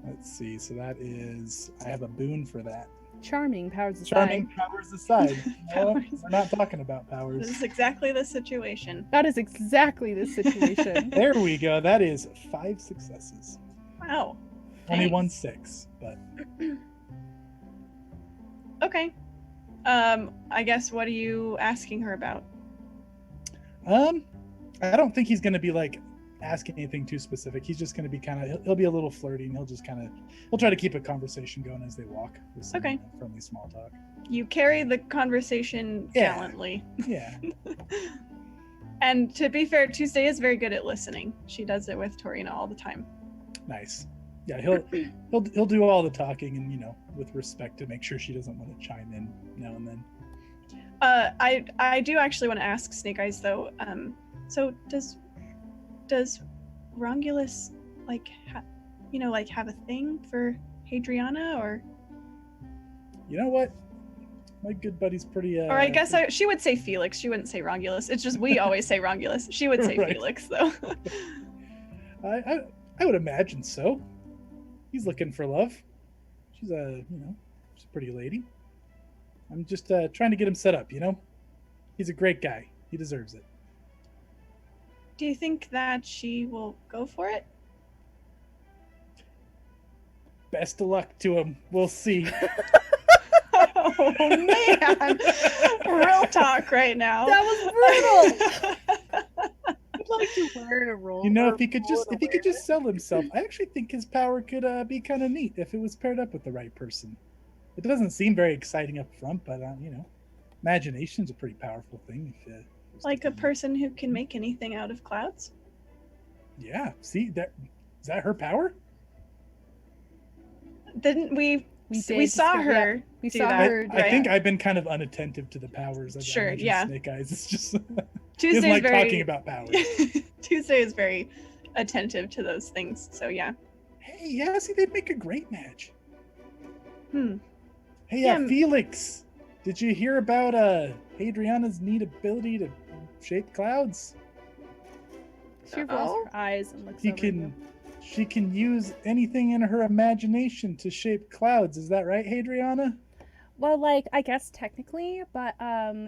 Let's see. So that is I have a boon for that. Charming powers aside. Charming powers aside. No, Powers. we're not talking about This powers. is exactly the situation. That is exactly the situation. There we go. That is 5 successes. Wow. Only Thanks. 1 6, but Okay. I guess what are you asking her about? I don't think he's gonna be ask anything too specific. He's just going to be he'll be a little flirty, and he'll try to keep a conversation going as they walk with some Okay. friendly small talk. You carry the conversation Yeah. gallantly. Yeah. And to be fair, Tuesday is very good at listening. She does it with Torina all the time. Nice. Yeah, he'll do all the talking, and with respect to make sure she doesn't want to chime in now and then. I do actually want to ask Snake Eyes though. So does Rongulus have a thing for Hadriana, or? You know what? My good buddy's pretty. Or I guess she would say Felix. She wouldn't say Rongulus. It's just we always say Rongulus. She would say Right. Felix though. I would imagine so. He's looking for love. She's a pretty lady. I'm just trying to get him set up. He's a great guy. He deserves it. Do you think that she will go for it? Best of luck to him. We'll see. Oh man, real talk right now. That was brutal. I'd like to learn a role. If he could just sell himself, I actually think his power could be kind of neat if it was paired up with the right person. It doesn't seem very exciting up front, but imagination's a pretty powerful thing. Like a person who can make anything out of clouds? Yeah. See that? Is that her power? Didn't we We saw did, her. We do saw that. her. I think I've been kind of unattentive to the powers. I Sure, imagine yeah. Snake Eyes. It's just he Tuesday's doesn't like very talking about powers. Tuesday is very attentive to those things. So yeah. Hey, yeah, see, they'd make a great match. Hmm. Hey, Yeah. Felix, did you hear about Hadriana's neat ability to shape clouds? She rolls her eyes and looks She over can, you. she can use anything in her imagination to shape clouds. Is that right, Hadriana? Well, I guess technically, but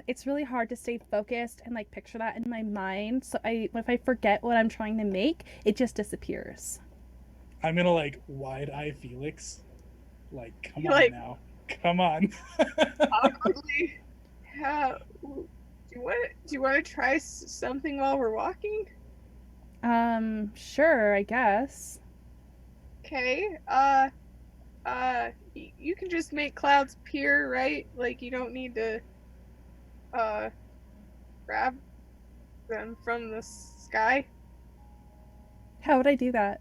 it's really hard to stay focused and picture that in my mind. So if I forget what I'm trying to make, it just disappears. I'm gonna wide eye Felix. Come You're on now. Come on. Awkwardly. Do you want to try something while we're walking? Sure, I guess. Okay. You can just make clouds appear, right? You don't need to grab them from the sky. How would I do that?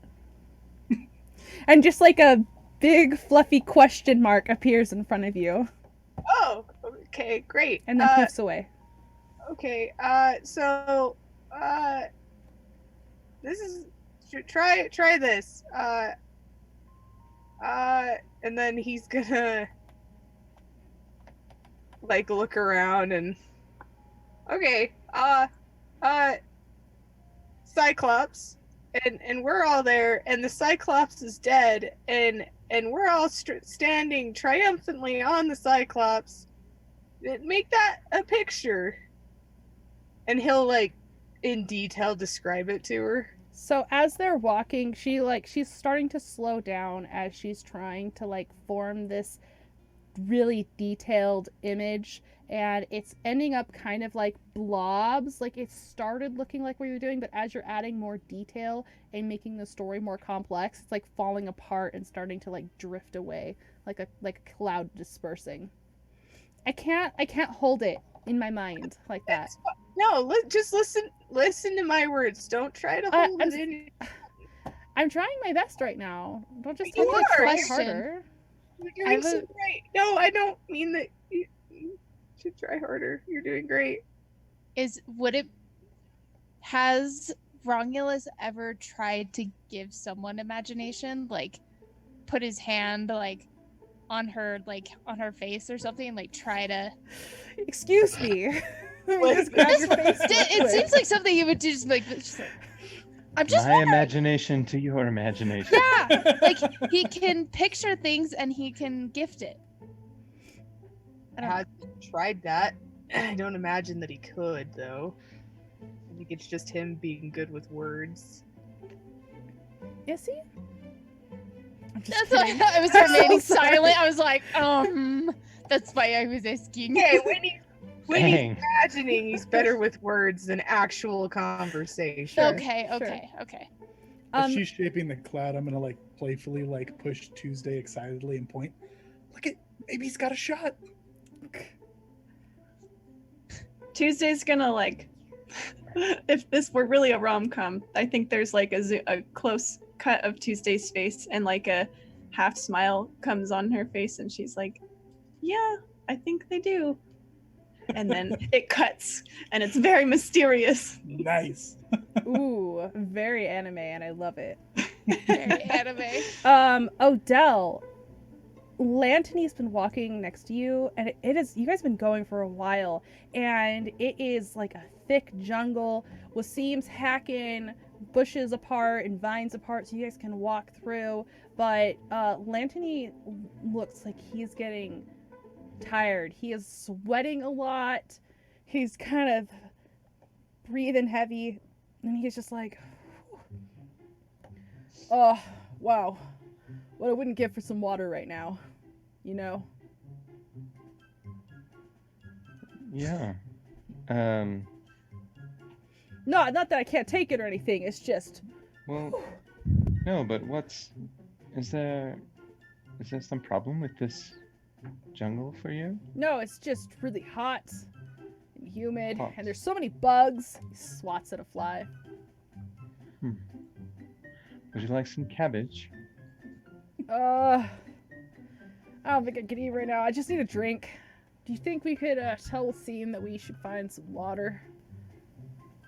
And just a big fluffy question mark appears in front of you Oh, okay, great. and then poofs away. Okay, so this is try this. And then he's gonna look around and okay, Cyclops, and we're all there, and the Cyclops is dead, and we're all standing triumphantly on the Cyclops. Make that a picture. And he'll in detail describe it to her. So as they're walking, she's starting to slow down as she's trying to form this really detailed image, and it's ending up kind of like blobs. It started looking like what you were doing, but as you're adding more detail and making the story more complex, it's falling apart and starting to drift away, like a cloud dispersing. I can't hold it in my mind like that. No, just listen to my words. Don't try to hold it in. I'm trying my best right now. Don't just You tell me to are. try Question. harder. You're I doing so great. No, I don't mean that you should try harder. You're doing great. Has Romulus ever tried to give someone imagination? Put his hand on her face or something and try to Excuse me. Let me just grab your face. it seems like something you would do just I'm just My wondering. imagination to your imagination. Yeah, he can picture things and he can gift it. I don't know. Had tried that. I don't imagine that he could though. I think it's just him being good with words. Is he? I'm just That's why kidding. I was remaining silent. I was like, that's why I was asking. Okay, When he's Dang. imagining, he's better with words than actual conversation. Sure. Okay, okay. As she's shaping the cloud, I'm gonna like playfully like push Tuesday excitedly and point. Look at, maybe he's got a shot. Tuesday's gonna like, if this were really a rom-com, I think there's like a close cut of Tuesday's face and like a half smile comes on her face and she's like, yeah, I think they do. And then it cuts and it's very mysterious. Nice. Ooh, very anime, and I love it. Very anime. Odell, Lantony's been walking next to you, and it is, you guys been going for a while, and it is like a thick jungle with seams hacking bushes apart and vines apart so you guys can walk through, but Lantony looks like he's getting tired. He is sweating a lot. He's kind of breathing heavy, and he's just like, oh, wow. What I wouldn't give for some water right now, you know? Yeah. No, not that I can't take it or anything. It's just, Well, no, but is there some problem with this jungle for you? no, it's just really hot and humid, Hot. and there's so many bugs. He swats at a fly. Would you like some cabbage? I don't think I can eat right now. I just need a drink. Do you think we could tell Seam that we should find some water?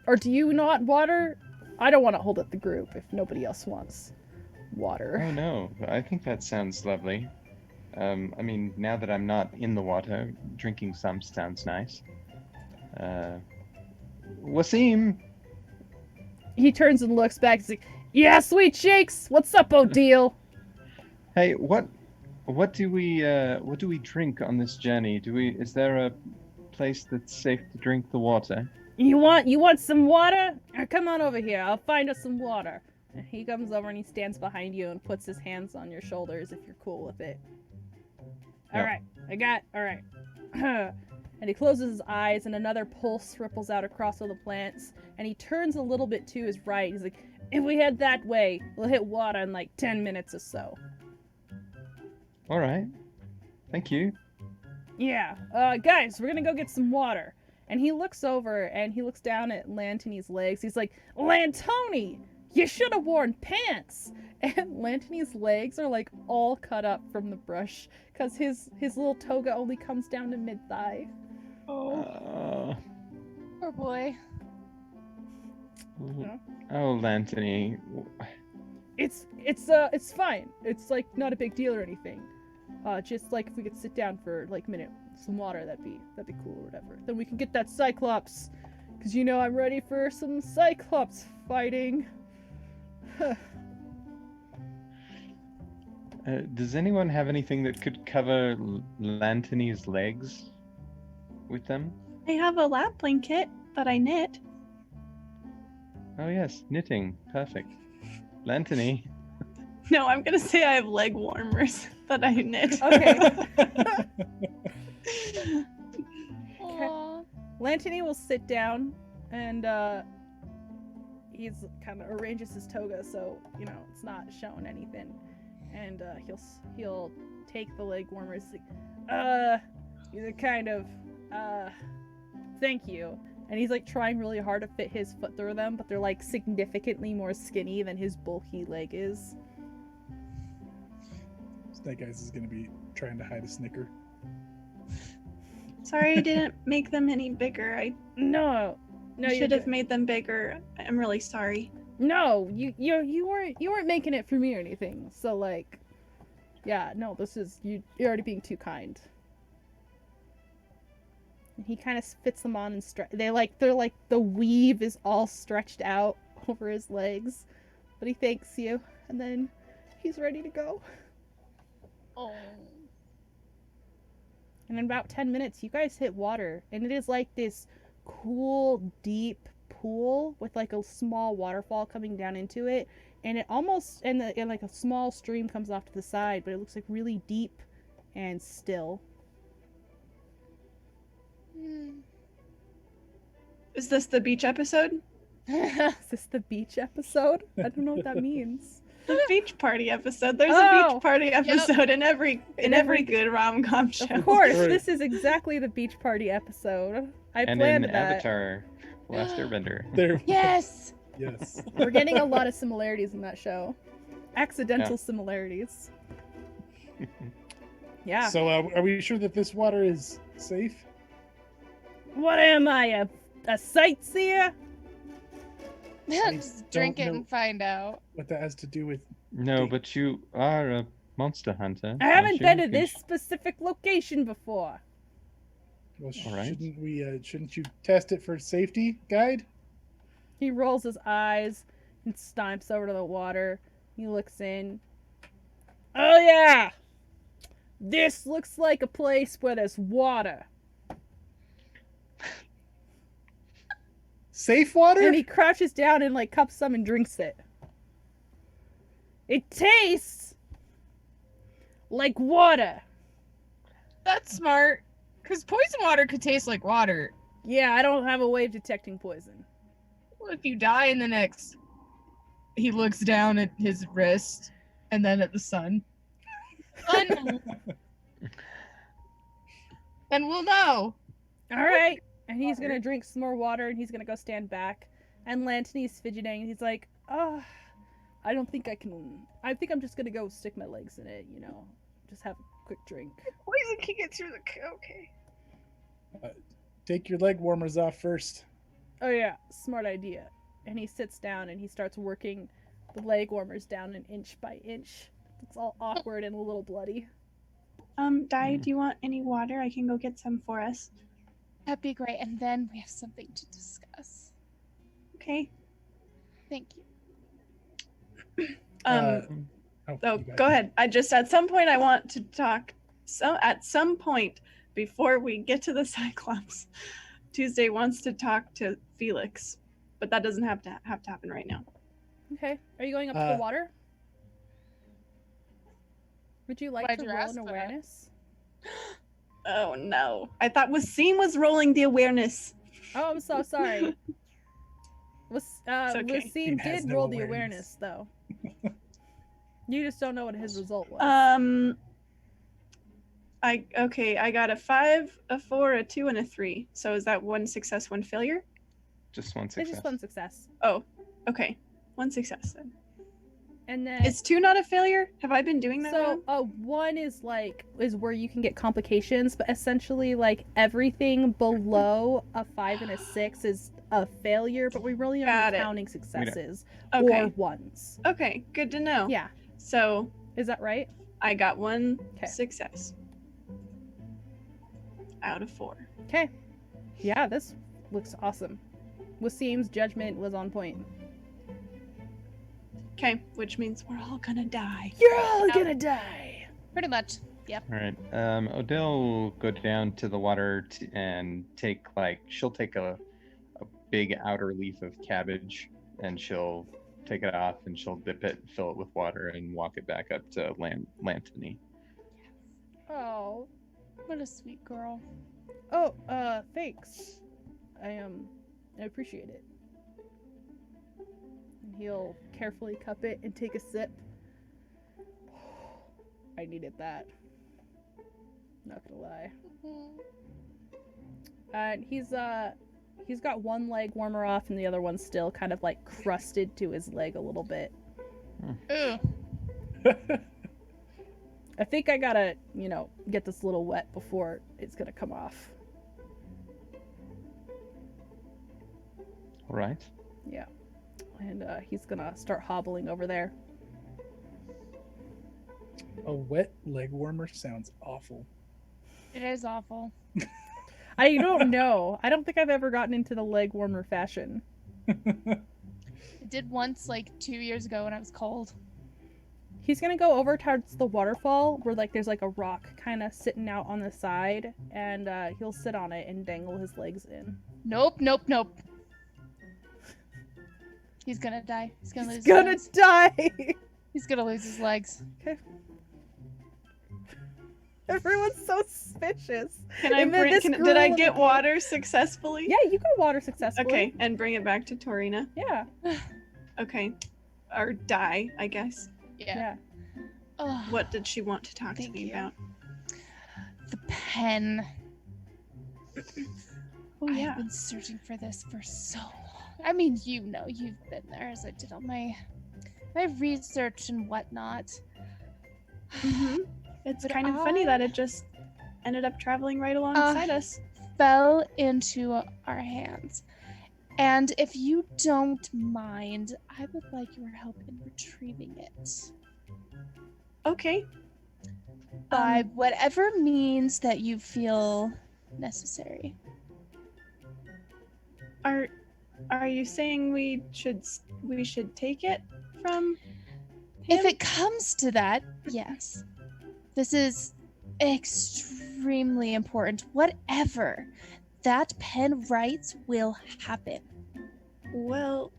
Or do you not water? I don't want to hold up the group if nobody else wants water. Oh no, I think that sounds lovely. I mean, now that I'm not in the water, drinking some sounds nice. Wasim! He turns and looks back. He's like, yeah, sweet shakes. What's up, Odile? Hey, what do we drink on this journey? Is there a place that's safe to drink the water? You want some water? Come on over here. I'll find us some water. And he comes over and he stands behind you and puts his hands on your shoulders if you're cool with it. Yep. All right. And he closes his eyes and another pulse ripples out across all the plants. And he turns a little bit to his right. He's like, if we head that way, we'll hit water in like 10 minutes or so. All right. Thank you. Yeah. Guys, we're gonna go get some water. And he looks over and he looks down at Lantony's legs. He's like, Lantony, you should have worn pants. And Lantony's legs are like all cut up from the brush because his little toga only comes down to mid-thigh. Oh. Poor boy. Oh, Lantony. It's fine. It's like not a big deal or anything. Just like if we could sit down for like a minute, some water, that'd be cool or whatever. Then we can get that Cyclops, cause you know I'm ready for some Cyclops fighting. Does anyone have anything that could cover Lantony's legs with them? I have a lap blanket that I knit. Oh yes, knitting. Perfect. Lantony. No, I'm gonna say I have leg warmers that I knit. Okay. Aww. Lantony will sit down and he's kind of arranges his toga so you know it's not showing anything, and he'll take the leg warmers. Like, these are kind of thank you. And he's like trying really hard to fit his foot through them, but they're like significantly more skinny than his bulky leg is. Snake Eyes is gonna be trying to hide a snicker. Sorry I didn't make them any bigger. I No, should you're have good. made them bigger. I'm really sorry. No, you weren't making it for me or anything. So like, yeah, no, this is you're already being too kind. And he kind of fits them on and they're like the weave is all stretched out over his legs, but he thanks you and then he's ready to go. Oh. And in about 10 minutes, you guys hit water, and it is like this cool, deep pool with like a small waterfall coming down into it, and it almost and like a small stream comes off to the side, but it looks like really deep and still. Is this the beach episode? Is this the beach episode? I don't know what that means. The beach party episode. There's a Oh, beach party episode in every In every- good rom-com show. Of course, Right. this is exactly the beach party episode. I And planned in that. Avatar, Last Airbender. There. Yes. Yes. We're getting a lot of similarities in that show. Accidental Yeah. similarities. Yeah. So, are we sure that this water is safe? What am I, a sightseer? Just drink it don't know. and find out. What that has to do with? No, but you are a monster hunter. I haven't aren't been you? to this specific location before. Well, All right. shouldn't we? Shouldn't you test it for safety, guide? He rolls his eyes and stomps over to the water. He looks in. Oh yeah! This looks like a place where there's water. Safe water? And he crouches down and like cups some and drinks it. It tastes like water. That's smart. Because poison water could taste like water. Yeah, I don't have a way of detecting poison. Well, if you die in the next... He looks down at his wrist and then at the sun. Sun. And we'll know. All right. And he's going to drink some more water and he's going to go stand back. And Lantony's fidgeting. He's like, oh, I don't think I can. I think I'm just going to go stick my legs in it, you know. Just have a quick drink. Poison can get through the. Okay. Take your leg warmers off first. Oh, yeah. Smart idea. And he sits down and he starts working the leg warmers down an inch by inch. It's all awkward and a little bloody. Di, do you want any water? I can go get some for us. That'd be great. And then we have something to discuss. Okay. Thank you. Oh, you got go it. ahead. I just at some point I want to talk. So at some point before we get to the Cyclops, Tuesday wants to talk to Felix, but that doesn't have to happen right now. Okay. Are you going up to the water? Would you like Why'd to you roll ask an for that? awareness? Oh no! I thought Wasim was rolling the awareness. Oh, I'm so sorry. okay. Wasim He has did no roll the awareness. awareness, though. You just don't know what his result was. I got a 5, a 4, a 2, and a 3. So is that 1 success, 1 failure? Just one It's success. just one success. Oh, okay. 1 success then. And then Is 2 not a failure? Have I been doing that wrong? so one is where you can get complications, but essentially like everything below a 5 and a 6 is a failure, but we really Got aren't it. counting successes Okay. or ones. Okay, good to know. Yeah. So Is that right? I got 1 Okay. success out of 4. Okay. Yeah, this looks awesome. Wasim's judgment was on point. Okay, which means we're all gonna die. You're all gonna die. Pretty much. Yep. All right. Odell will go down to the water and she'll take a big outer leaf of cabbage and she'll take it off and she'll dip it, fill it with water, and walk it back up to Lantony. Oh, what a sweet girl. Oh, thanks. I appreciate it. And he'll carefully cup it and take a sip. I needed that. Not gonna lie. And he's got one leg warmer off and the other one's still kind of like crusted to his leg a little bit. Ooh. I think I gotta, get this a little wet before it's gonna come off. All right. Yeah. And he's gonna start hobbling over there. A wet leg warmer sounds awful. It is awful. I don't know. I don't think I've ever gotten into the leg warmer fashion. I did once, like 2 years ago when I was cold. He's gonna go over towards the waterfall where there's a rock kind of sitting out on the side, and he'll sit on it and dangle his legs in. Nope. He's gonna die. He's gonna lose his Gonna legs. die. He's gonna lose his legs. Everyone's so suspicious. Can I And then bring? this Did I girl get over- water successfully? Yeah, you got water successfully. Okay, and bring it back to Torina. Yeah. Okay, or die, I guess. Yeah. Ugh, What did she want to talk to Thank me you. about? the pen. Oh yeah. I've been searching for this for so long. I mean, you know, you've been there as I did all my research and whatnot. Mm-hmm. It's But kind of funny that I- it just ended up traveling right alongside us. Fell into our hands. And if you don't mind, I would like your help in retrieving it. Okay. By whatever means that you feel necessary. Are you saying we should take it from If him? it comes to that, yes. This is extremely important. Whatever that pen writes will happen. Well,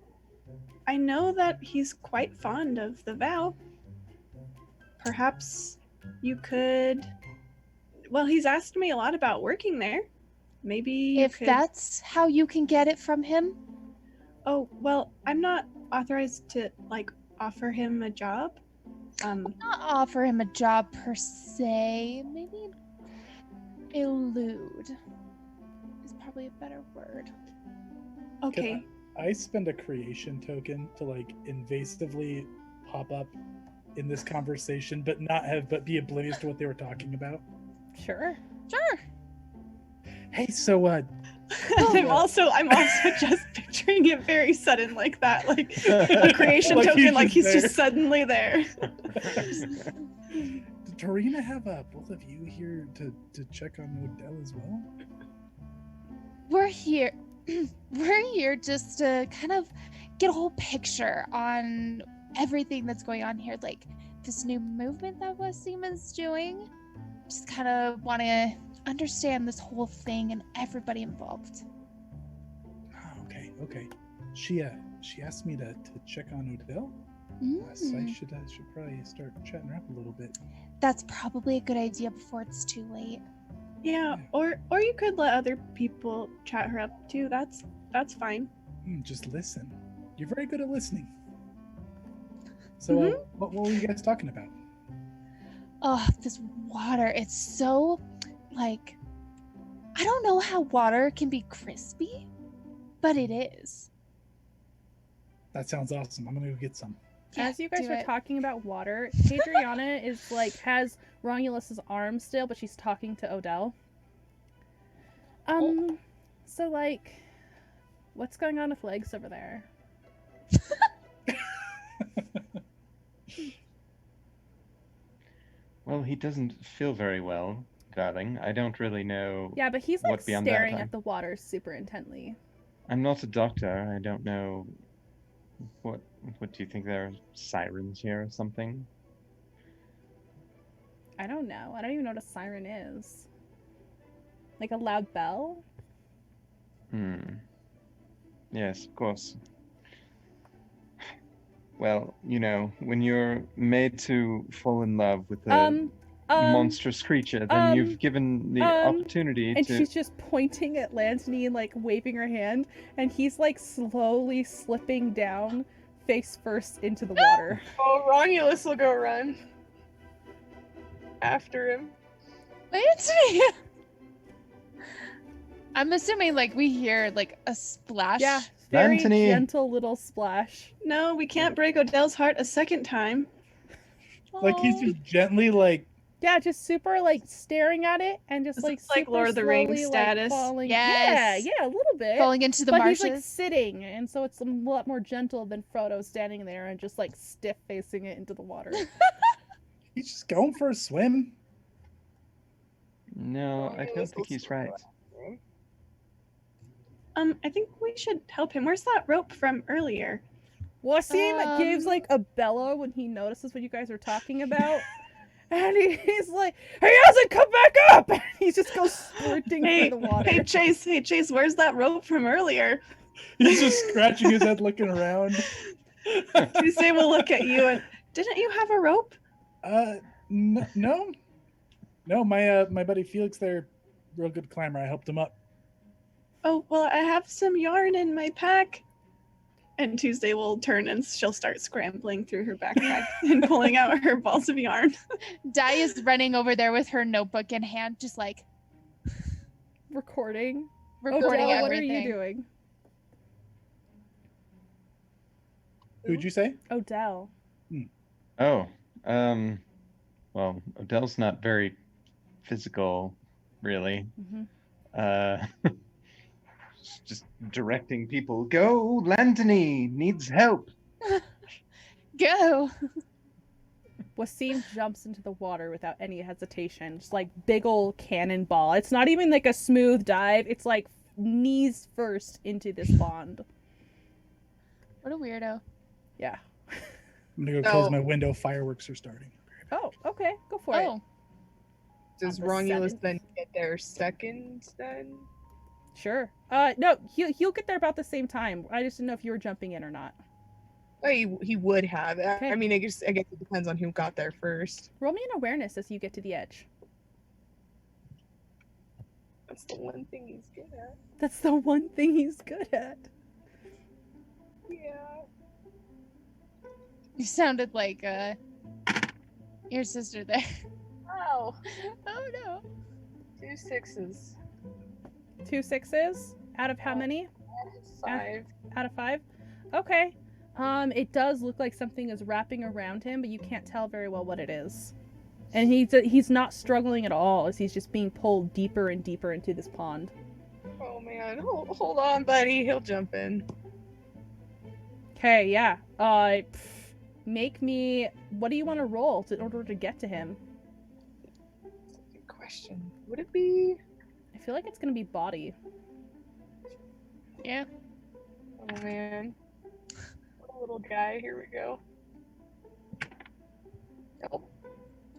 I know that he's quite fond of the vow. Perhaps you could. Well, he's asked me a lot about working there. Maybe you If could... that's how you can get it from him, Oh, well, I'm not authorized to offer him a job. not offer him a job per se. Maybe elude is probably a better word. Okay. I spend a creation token to invasively pop up in this conversation, but be oblivious to what they were talking about. Sure. Sure. Hey, so I'm also just picturing it very sudden like that, like a creation Like token, like he's there. just suddenly there. Did Torina have both of you here to check on Odell as well? We're here. We're here just to kind of get a whole picture on everything that's going on here, like this new movement that Wasima's doing. Just kind of want to understand this whole thing and everybody involved. Oh, okay. She asked me to check on Odell. So I should probably start chatting her up a little bit. That's probably a good idea before it's too late. Yeah, or you could let other people chat her up too. That's fine. Just listen. You're very good at listening. So what were you guys talking about? Oh, this water. It's so, I don't know how water can be crispy, but it is. That sounds awesome. I'm gonna go get some. Yeah, As you guys do are it. talking about water, Hadriana is has Romulus's arm still, but she's talking to Odell. So what's going on with legs over there? Well, he doesn't feel very well, darling. I don't really know. Yeah, but he's What beyond that, staring I- at the water super intently. I'm not a doctor. I don't know. What do you think? There are sirens here or something? I don't know. I don't even know what a siren is. Like a loud bell? Yes, of course. Well, when you're made to fall in love with a monstrous creature, then you've given the opportunity And to. she's just pointing at Lantony and waving her hand, and he's slowly slipping down face first into the water. Oh, Romulus will go run after him. Anthony! I'm assuming we hear a splash. Yeah, very Lantony. gentle little splash. No, we can't break Odell's heart a second time. He's Aw. just gently Yeah, just super staring at it and just This is super Lord of the Rings slowly, status. falling. Yes. Yeah, a little bit. falling into the but marshes. he's sitting, and so it's a lot more gentle than Frodo standing there and just stiff facing it into the water. he's just going for a swim. No, I don't think he's right. I think we should help him. Where's that rope from earlier? Wasim gives a bellow when he notices what you guys are talking about. And he's like, he hasn't come back up! And he just goes sprinting Hey, through the water. Hey Chase, where's that rope from earlier? He's just scratching his head, looking around. Tuesday will look at you and, didn't you have a rope? No. No, my buddy Felix there, real good climber. I helped him up. Oh, well, I have some yarn in my pack. And Tuesday will turn and she'll start scrambling through her backpack and pulling out her balls of yarn. Di is running over there with her notebook in hand, just like Recording. recording Della, everything. what are you doing? Who'd you say? Odell. Oh, well, Odell's not very physical, really. Mm-hmm. Just directing people. Go, Lantony needs help. Go. Wasim jumps into the water without any hesitation, just like big ol' cannonball. It's not even like a smooth dive. It's like knees first into this pond. What a weirdo. Yeah. I'm gonna go close my window. Fireworks are starting. Oh, okay. Go for it. Oh, Does On the Romulus 7th. then get there second then? Sure. No, he'll get there about the same time. I just didn't know if you were jumping in or not. Oh, he would have. Okay. I mean, I guess it depends on who got there first. Roll me an awareness as you get to the edge. That's the one thing he's good at. That's the one thing he's good at. Yeah. you sounded like your sister there. Oh, Oh no. 2 6s. 2 6s out of how many? 5. Out of 5. Okay. It does look like something is wrapping around him, but you can't tell very well what it is. And he's not struggling at all, as he's just being pulled deeper and deeper into this pond. Oh man, hold on, buddy. He'll jump in. Okay, yeah. Make me. What do you want to roll in order to get to him? Good question. Would it be? I feel like it's gonna be body. Yeah. Oh man. What a little guy. Here we go. Nope.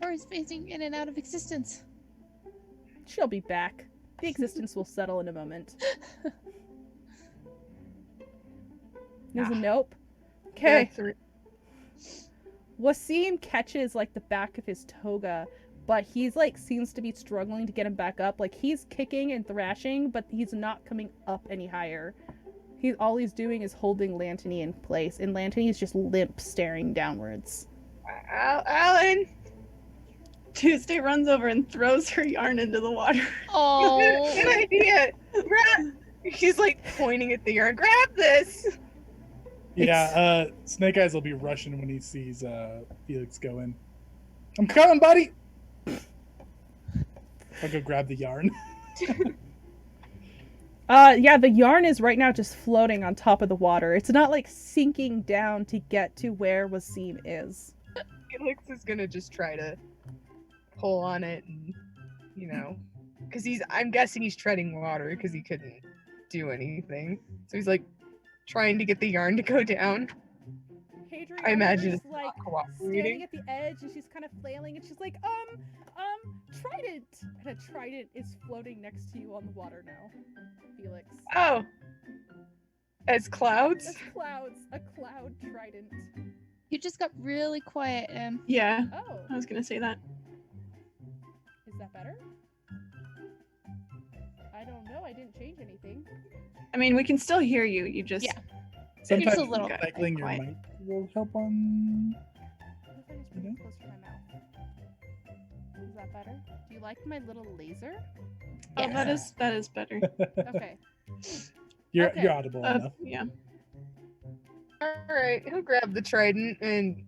Or he's phasing in and out of existence. She'll be back. The existence will settle in a moment. There's a nope. Okay. Yeah, 3. Wasim catches like the back of his toga, but he's like seems to be struggling to get him back up. Like he's kicking and thrashing, but he's not coming up any higher. All he's doing is holding Lantony in place, and Lantony is just limp, staring downwards. Alan! Tuesday runs over and throws her yarn into the water. Oh. Good idea! Grab! She's like pointing at the yarn. Grab this! Yeah, Snake Eyes will be rushing when he sees Felix go in. I'm coming, buddy! I'll go grab the yarn. Yeah, the yarn is right now just floating on top of the water. It's not like sinking down to get to where Wasim is. Felix is gonna just try to pull on it and, because I'm guessing he's treading water because he couldn't do anything. So he's like trying to get the yarn to go down. Hadriana I imagine is it's like not cooperating. standing at the edge and she's kind of flailing and she's like, trident! And a trident is floating next to you on the water now, Felix. Oh! As clouds? That's clouds. A cloud trident. You just got really quiet, Yeah, Oh, I was gonna say that. is that better? I don't know. I didn't change anything. I mean, we can still hear you. You just. Yeah. Sometimes a little cycling your quiet. mic will help on. What if I just put it close to my mouth? Is that better? Do you like my little laser? Oh, that is better. Okay. You're Okay. you're audible enough. Yeah. Alright, he'll grab the trident and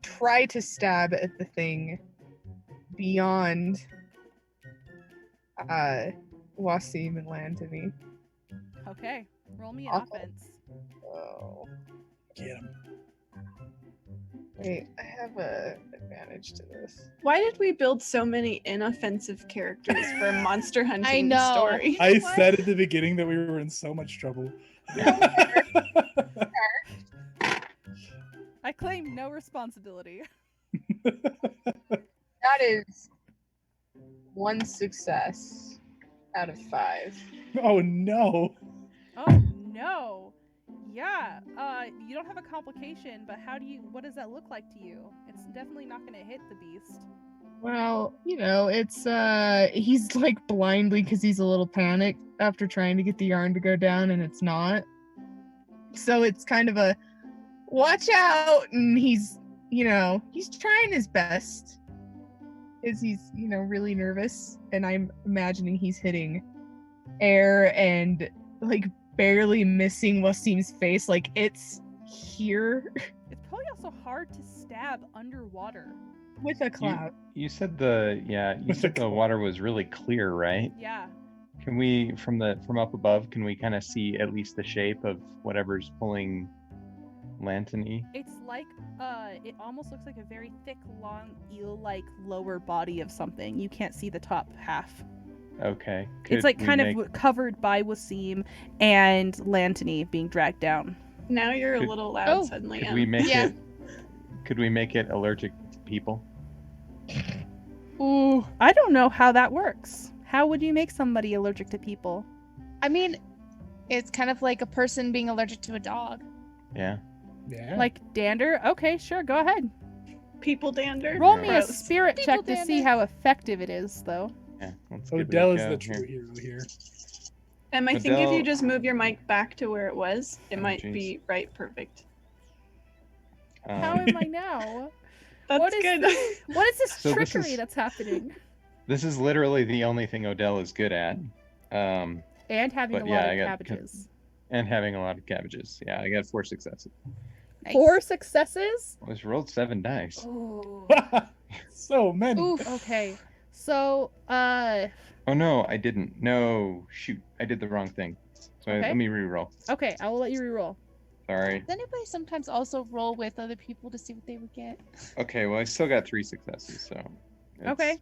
try to stab at the thing beyond Wasim and Lantony. Okay. Roll me an Awful. offense. Oh. Get him. Wait, I have a advantage to this. Why did we build so many inoffensive characters for a monster hunting I know. story? I What? said at the beginning that we were in so much trouble. I claim no responsibility. That is 1 success out of 5. Oh no. Oh no. Yeah. You don't have a complication, but what does that look like to you? It's definitely not gonna hit the beast. Well, it's he's like blindly because he's a little panicked after trying to get the yarn to go down and it's not. So it's kind of a watch out, and he's trying his best. He's really nervous, and I'm imagining he's hitting air and like barely missing Wasim's face, like it's here It's probably also hard to stab underwater. with a cloud. You said the water was really clear, right? Yeah. Can we from up above? Can we kind of see at least the shape of whatever's pulling Lantany? It's like it almost looks like a very thick, long eel-like lower body of something. You can't see the top half. Okay. It's like kind of covered by Wasim and Lantany being dragged down. Now you're a Could- little loud Oh. suddenly. Could we make Yeah. it? Could we make it allergic to people? Ooh, I don't know how that works. How would you make somebody allergic to people? I mean, it's kind of like a person being allergic to a dog. Yeah. Yeah. Like dander? Okay, sure, go ahead. People dander. Roll me a Gross. spirit People check to see dander. how effective it is, though. Yeah. Let's give it a Odell is go the true here. hero here. I think if you Adele- just move your mic back to where it was, it Oh, might jeez. be right perfect. How am I now? That's What is good. What is this So this trickery is- that's happening? This is literally the only thing Odell is good at. And having But a yeah, lot I of got- cabbages. And having a lot of cabbages. Yeah, I got 4 successes. Nice. 4 successes? I just rolled 7 dice. Oh. So many. Oof. Okay. So, Oh no, I didn't. No, shoot, I did the wrong thing. So Okay. let me re-roll. okay, I will let you reroll. Sorry. Does anybody sometimes also roll with other people to see what they would get? Okay, well I still got 3 successes, so it's Okay.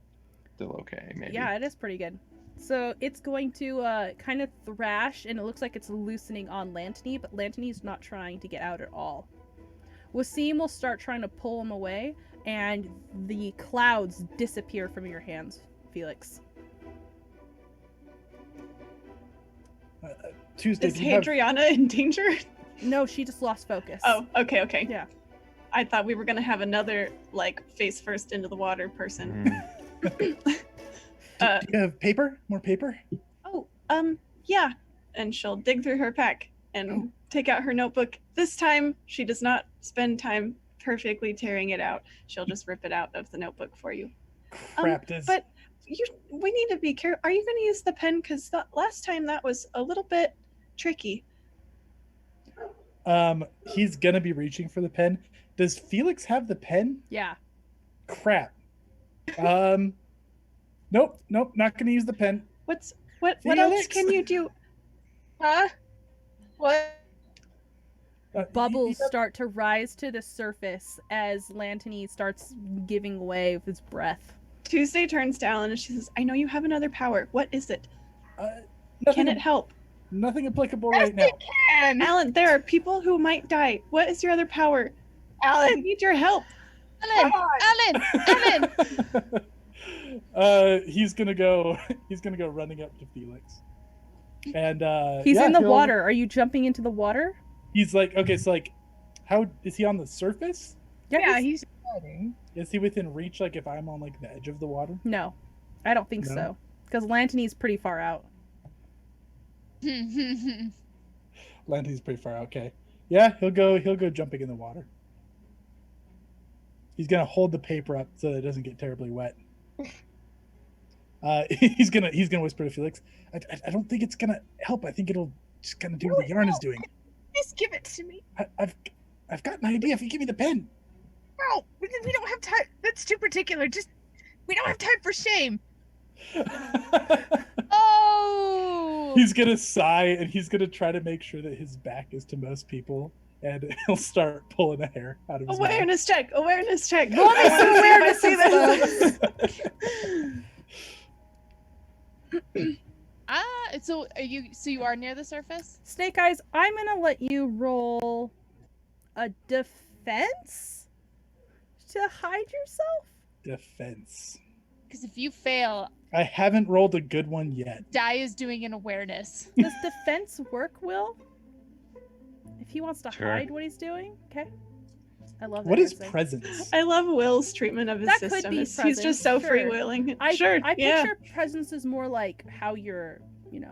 still okay, maybe. Yeah, it is pretty good. So it's going to kind of thrash, and it looks like it's loosening on Lantany, but Lantany's not trying to get out at all. Wasim will start trying to pull him away, and the clouds disappear from your hands, Felix. Tuesday, Is do you have- Hadriana in danger? No, she just lost focus. Oh, okay. Yeah. I thought we were gonna have another like face first into the water person. Mhm. Uh, do you have paper? More paper? Yeah. And she'll dig through her pack and take out her notebook. This time, she does not spend time perfectly tearing it out. She'll just rip it out of the notebook for you. Crap, does But we need to be careful. Are you going to use the pen? Because last time that was a little bit tricky. he's gonna be reaching for the pen. Does Felix have the pen? Yeah. Crap. Nope, not gonna use the pen. What else Felix? can you do? Huh? What? Bubbles start to rise to the surface as Lantany starts giving way with his breath. Tuesday turns to Alan and she says, "I know you have another power. What is it? Nothing, Can it help?" nothing applicable right now. And Alan, there are people who might die. What is your other power? I Alan, need your help. Alan! Alan! Alan! He's gonna go running up to Felix. And He's yeah, in the he'll- water. Are you jumping into the water? He's like, okay, so like, how is he on the surface? yeah, he's hiding. Is he within reach? Like, if I'm on like the edge of the water? No, I don't think No? so. Because Lantany's pretty far out. Lanty's pretty far out. Okay, yeah, he'll go jumping in the water. He's gonna hold the paper up so that it doesn't get terribly wet. He's gonna whisper to Felix. I don't think it's gonna help. I think it'll just kind of do what the yarn is doing. Just give it to me. I've got an idea. If you give me the pen. No, we don't have time. That's too particular. We don't have time for shame. Oh! He's gonna sigh and he's gonna try to make sure that his back is to most people, and he'll start pulling a hair out of his mouth. Awareness check. Roll me I some wanna see if I see awareness, this. So you are near the surface? Snake Eyes, I'm gonna let you roll a defense to hide yourself. Defense. Because if you fail, I haven't rolled a good one yet. Di is doing an awareness. Does defense work, Will? If he wants to Sure. hide what he's doing, okay. I love that. What is answer. presence? I love Will's treatment of his That could system. be He's just presence, so sure. freewheeling. I Yeah. picture presence is more like how you're, It's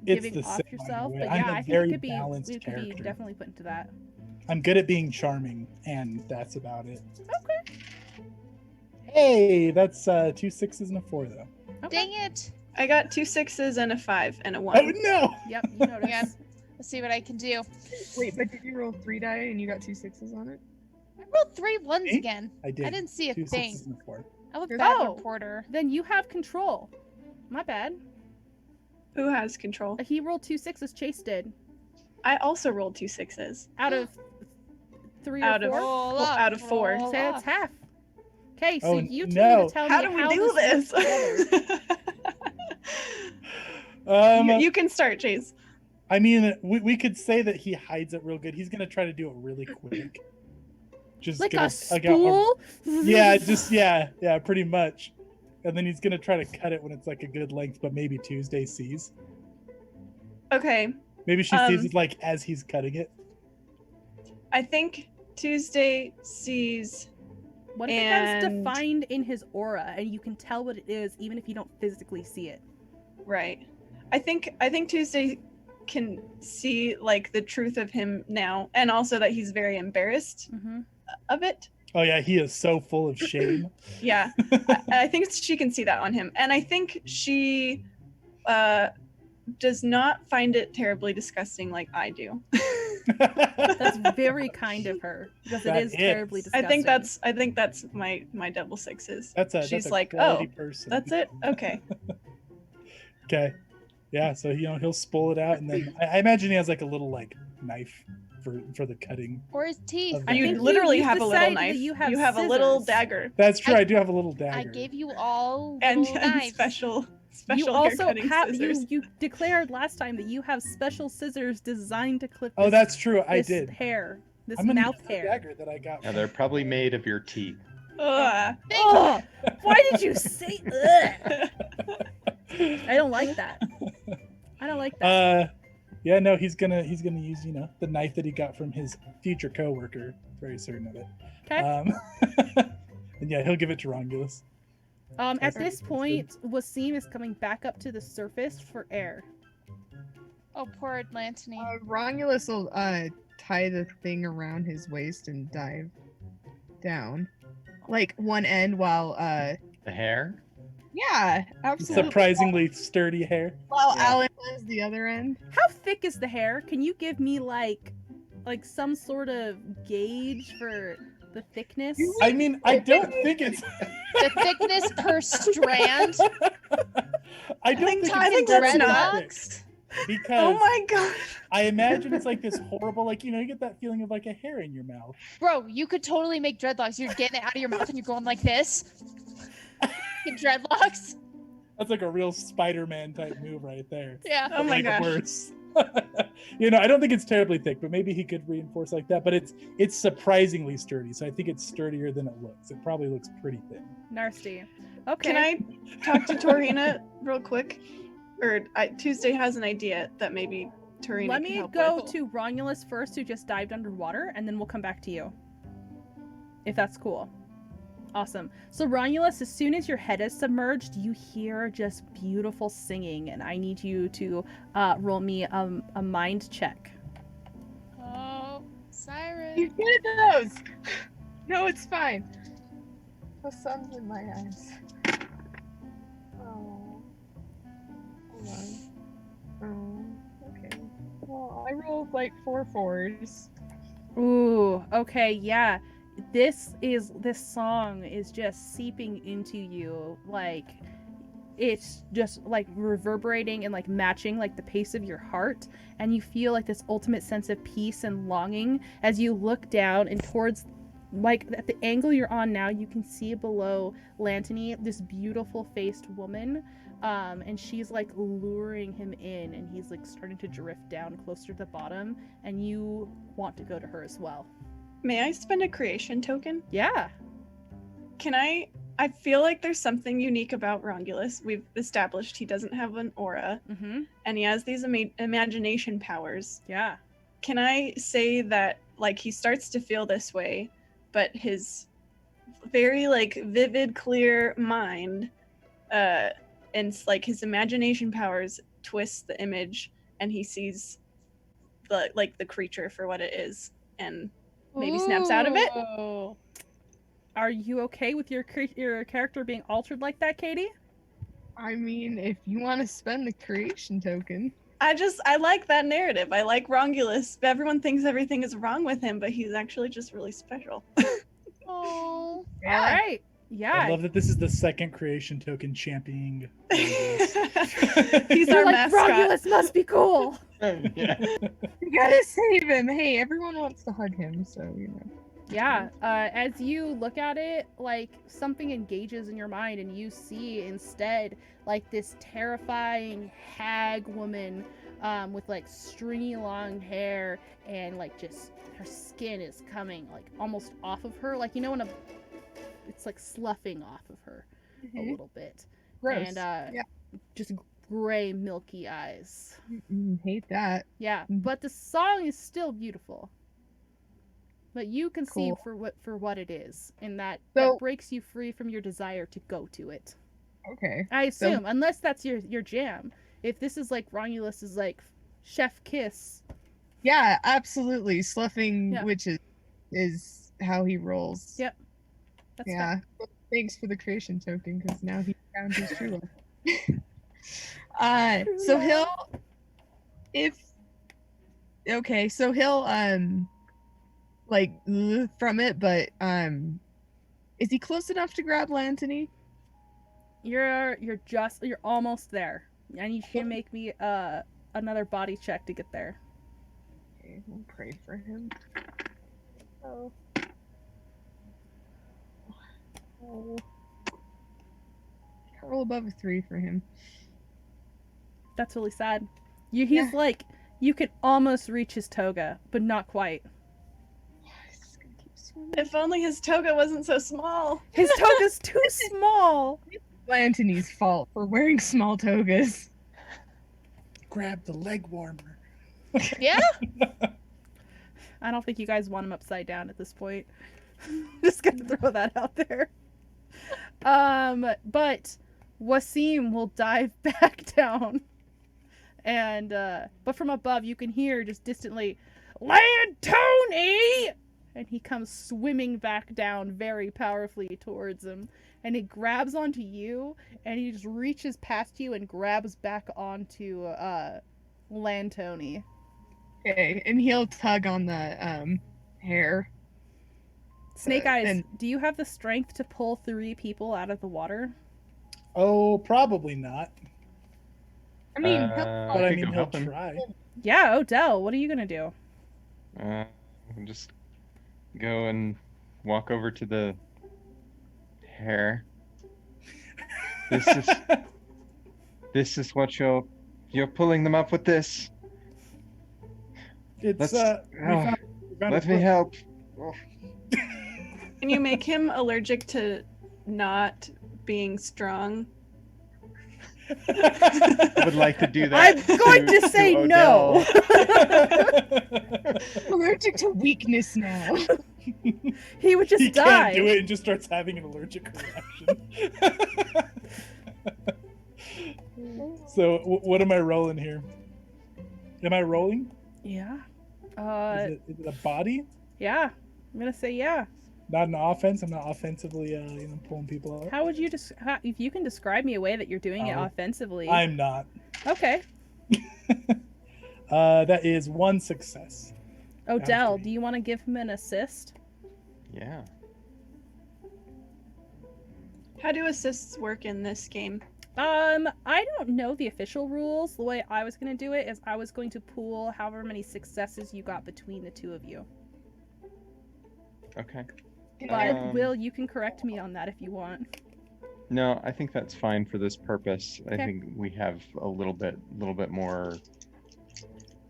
giving the off same yourself. way. But I'm yeah, a I think very it could be balanced it could be character. definitely put into that. I'm good at being charming, and that's about it. Okay. Hey, that's 2 6s and a 4 though. Okay. Dang it. I got 2 6s and a 5 and a Oh 1. no! Yep, you noticed. Yeah. Let's see what I can do. Wait, but did you roll 3 die and you got 2 6s on it? I rolled 3 1s Me? again. I did. I didn't see a 2 thing. 6s and a 4. I'm a You're- bad Oh. reporter. Then you have control. My bad. Who has control? He rolled 2 6s. Chase did. I also rolled 2 6s. Out of 3 Out or of 4. Roll well, up, out of 4. roll Say that's up. half. Okay, so Oh, you two no. need to tell How me do we how do this this? works together. You can start, Chase. I mean, we could say that he hides it real good. He's gonna try to do it really quick. Just Like gonna- a spool? yeah, pretty much. And then he's gonna try to cut it when it's like a good length, but maybe Tuesday sees. Okay. Maybe she sees Um, it like as he's cutting it. I think Tuesday sees. What if it gets And- defined in his aura and you can tell what it is even if you don't physically see it? Right. I think Tuesday can see like the truth of him now, and also that he's very embarrassed Mm-hmm. of it. Oh yeah, he is so full of shame. Yeah. I think she can see that on him, and I think she does not find it terribly disgusting like I do. That's very kind of her because That it is terribly is. disgusting. I think that's my double sixes. That's She's a like, quality oh, person. that's it. Okay. Okay. Yeah, so he'll spool it out, and then I imagine he has like a little like knife for the cutting. Or his teeth. Of I You think literally you've have a little decided that knife. you You have have a little scissors. dagger, That's true. I- I do have a little dagger. I gave you all and, little and knives. special You hair also cutting have scissors. you declared last time that you have special scissors designed to clip. Oh, this, that's true. I this did. hair, this I'm gonna mouth use the hair. dagger that I got. Yeah, they're probably made of your teeth. Ugh. Ugh, why did you say? Ugh. I don't like that. I don't like that. Yeah, no, he's gonna use the knife that he got from his future coworker. Very certain of it. Okay. And yeah, he'll give it to Romulus. At that's this good. point, Wasim is coming back up to the surface for air. Oh, poor Lantany. Romulus will tie the thing around his waist and dive down, like one end while The hair? yeah, absolutely. Surprisingly sturdy hair. While Yeah. Alan does the other end. How thick is the hair? Can you give me like some sort of gauge for the thickness? I mean, I don't think it's. The thickness per strand. I don't think I it's think that's not- Dreadlocks. because Oh my god. I imagine it's like this horrible, like you get that feeling of like a hair in your mouth. Bro, you could totally make dreadlocks. You're getting it out of your mouth and you're going like this. Fucking dreadlocks. That's like a real Spider-Man type move right there. Yeah. Oh my Like gosh. worse. I don't think it's terribly thick, but maybe he could reinforce like that. But it's surprisingly sturdy, so I think it's sturdier than it looks. It probably looks pretty thin. Nasty. Okay. Can I talk to Torina real quick? Or Tuesday has an idea that maybe Torina Let can me help go with. to Romulus first, who just dived underwater, and then we'll come back to you. If that's cool. Awesome. So Romulus, as soon as your head is submerged, you hear just beautiful singing, and I need you to roll me a mind check. Oh, You Siren. get those. No, it's fine. The sun's in my eyes. Oh. Hold on. Okay. Well, I rolled like 4 4s. Ooh, okay, yeah. This song is just seeping into you, like it's just like reverberating and like matching like the pace of your heart, and you feel like this ultimate sense of peace and longing as you look down and towards, like at the angle you're on now, you can see below Lantany this beautiful faced woman, and she's like luring him in, and he's like starting to drift down closer to the bottom, and you want to go to her as well. May I spend a creation token? Yeah. Can I feel like there's something unique about Romulus. We've established he doesn't have an aura, Mm-hmm. and he has these imagination powers. Yeah. Can I say that like he starts to feel this way but his very like vivid, clear mind, and like his imagination powers twist the image, and he sees the creature for what it is, and maybe snaps out of it. Ooh. Are you okay with your character being altered like that, Katie? I mean, if you want to spend the creation token. I like that narrative. I like Rongulus. Everyone thinks everything is wrong with him, but he's actually just really special. Oh. All right. Yeah. I love that this is the second creation token championing. He's You're our like, mascot. Romulus must be cool. Yeah. You gotta save him. Hey, everyone wants to hug him, so you know. Yeah, as you look at it, like, something engages in your mind and you see instead, like, this terrifying hag woman with, like, stringy long hair and, like, just her skin is coming, like, almost off of her. Like, you know when it's, like, sloughing off of her a little bit. Gross. And, yeah. just gray, milky eyes. Hate that. Yeah, but the song is still beautiful. But you can see Cool. for what it is, and that So- breaks you free from your desire to go to it. Okay. I assume, unless that's your jam. If this is like Romulus's like chef kiss. Yeah, absolutely. Sloughing Yeah. witches is how he rolls. Yep. That's Yeah. Thanks for the creation token, because now he found his true love. So he'll like from it, but is he close enough to grab Lantany? You're almost there. I need you to make me another body check to get there. Okay, we'll pray for him. Oh. Oh. Can't roll above a 3 for him. That's really sad. He's like, you can almost reach his toga, but not quite. He's gonna keep swimming. If only his toga wasn't so small. His toga's too small. Lantany's fault for wearing small togas. Grab the leg warmer. Yeah. I don't think you guys want him upside down at this point. Just gonna throw that out there. But Wasim will dive back down. And but from above you can hear just distantly, "Land Tony!" And he comes swimming back down very powerfully towards him. And he grabs onto you, and he just reaches past you and grabs back onto Land Tony. Okay, and he'll tug on the hair. Snake Eyes, and- do you have the strength to pull 3 people out of the water? Oh, probably not. I mean, But I I could mean, go he'll help him. try. Yeah, Odell, what are you gonna do? I'll just go and walk over to the hair. This is what you're pulling them up with this. It's Let's- we found Let a me book. help. Can you make him allergic to not being strong? I would like to do that. I'm going to say no. allergic to weakness now. He would just He die. can't do it and just starts having an allergic reaction. So, what am I rolling here? Am I rolling? Yeah. Is it a body? Yeah. I'm gonna say yeah. Not an offense. I'm not offensively, pulling people out. How would you if you can describe me a way that you're doing it Oh. offensively? I'm not. Okay. That is 1 success. Odell, three. do you want to give him an assist? Yeah. How do assists work in this game? I don't know the official rules. The way I was gonna do it is I was going to pool however many successes you got between the two of you. Okay. But Will, you can correct me on that if you want. No, I think that's fine for this purpose. I Okay. think we have a little bit more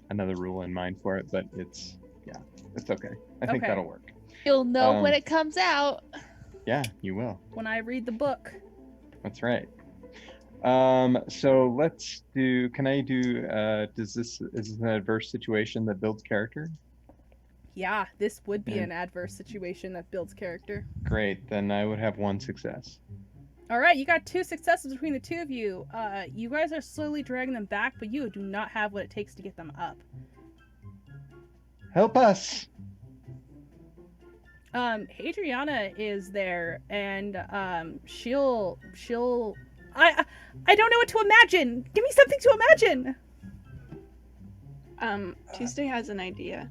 another rule in mind for it, but it's okay. I think Okay. that'll work. You'll know when Um, it comes out. Yeah, you will. When I read the book. That's right. So let's do. Can I do? Is this an adverse situation that builds character? Yeah, this would be Yeah. an adverse situation that builds character. Great. Then I would have 1 success. All right, you got 2 successes between the two of you. You guys are slowly dragging them back, but you do not have what it takes to get them up. Help us! Hadriana is there, and she'll I don't know what to imagine. Give me something to imagine. Tuesday has an idea.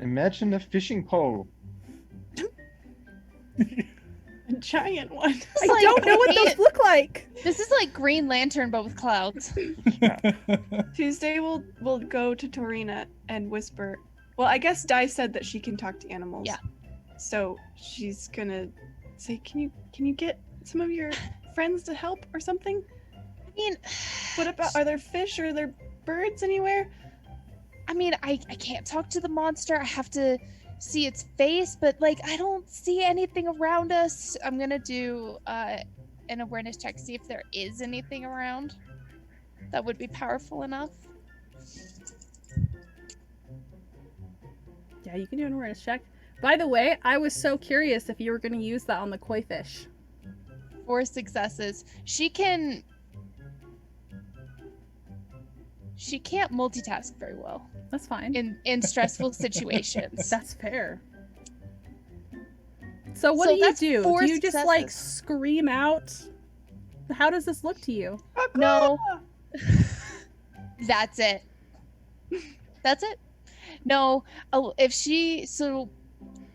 Imagine a fishing pole. A giant one. I don't know what those look like. This is like Green Lantern, but with clouds. Tuesday will go to Torina and whisper. Well, I guess Di said that she can talk to animals. Yeah. So she's gonna say, "Can you get some of your friends to help or something? I mean, What about, are there fish or are there birds anywhere?" I can't talk to the monster. I have to see its face, but like I don't see anything around us. I'm gonna do an awareness check, see if there is anything around that would be powerful enough. Yeah, you can do an awareness check. By the way, I was so curious if you were going to use that on the koi fish. 4 successes. She can't multitask very well That's fine. in stressful situations. That's fair. So what So do you that's do? 4 Do you just like successes. scream out? How does this look to you? No. That's it. That's it. No, so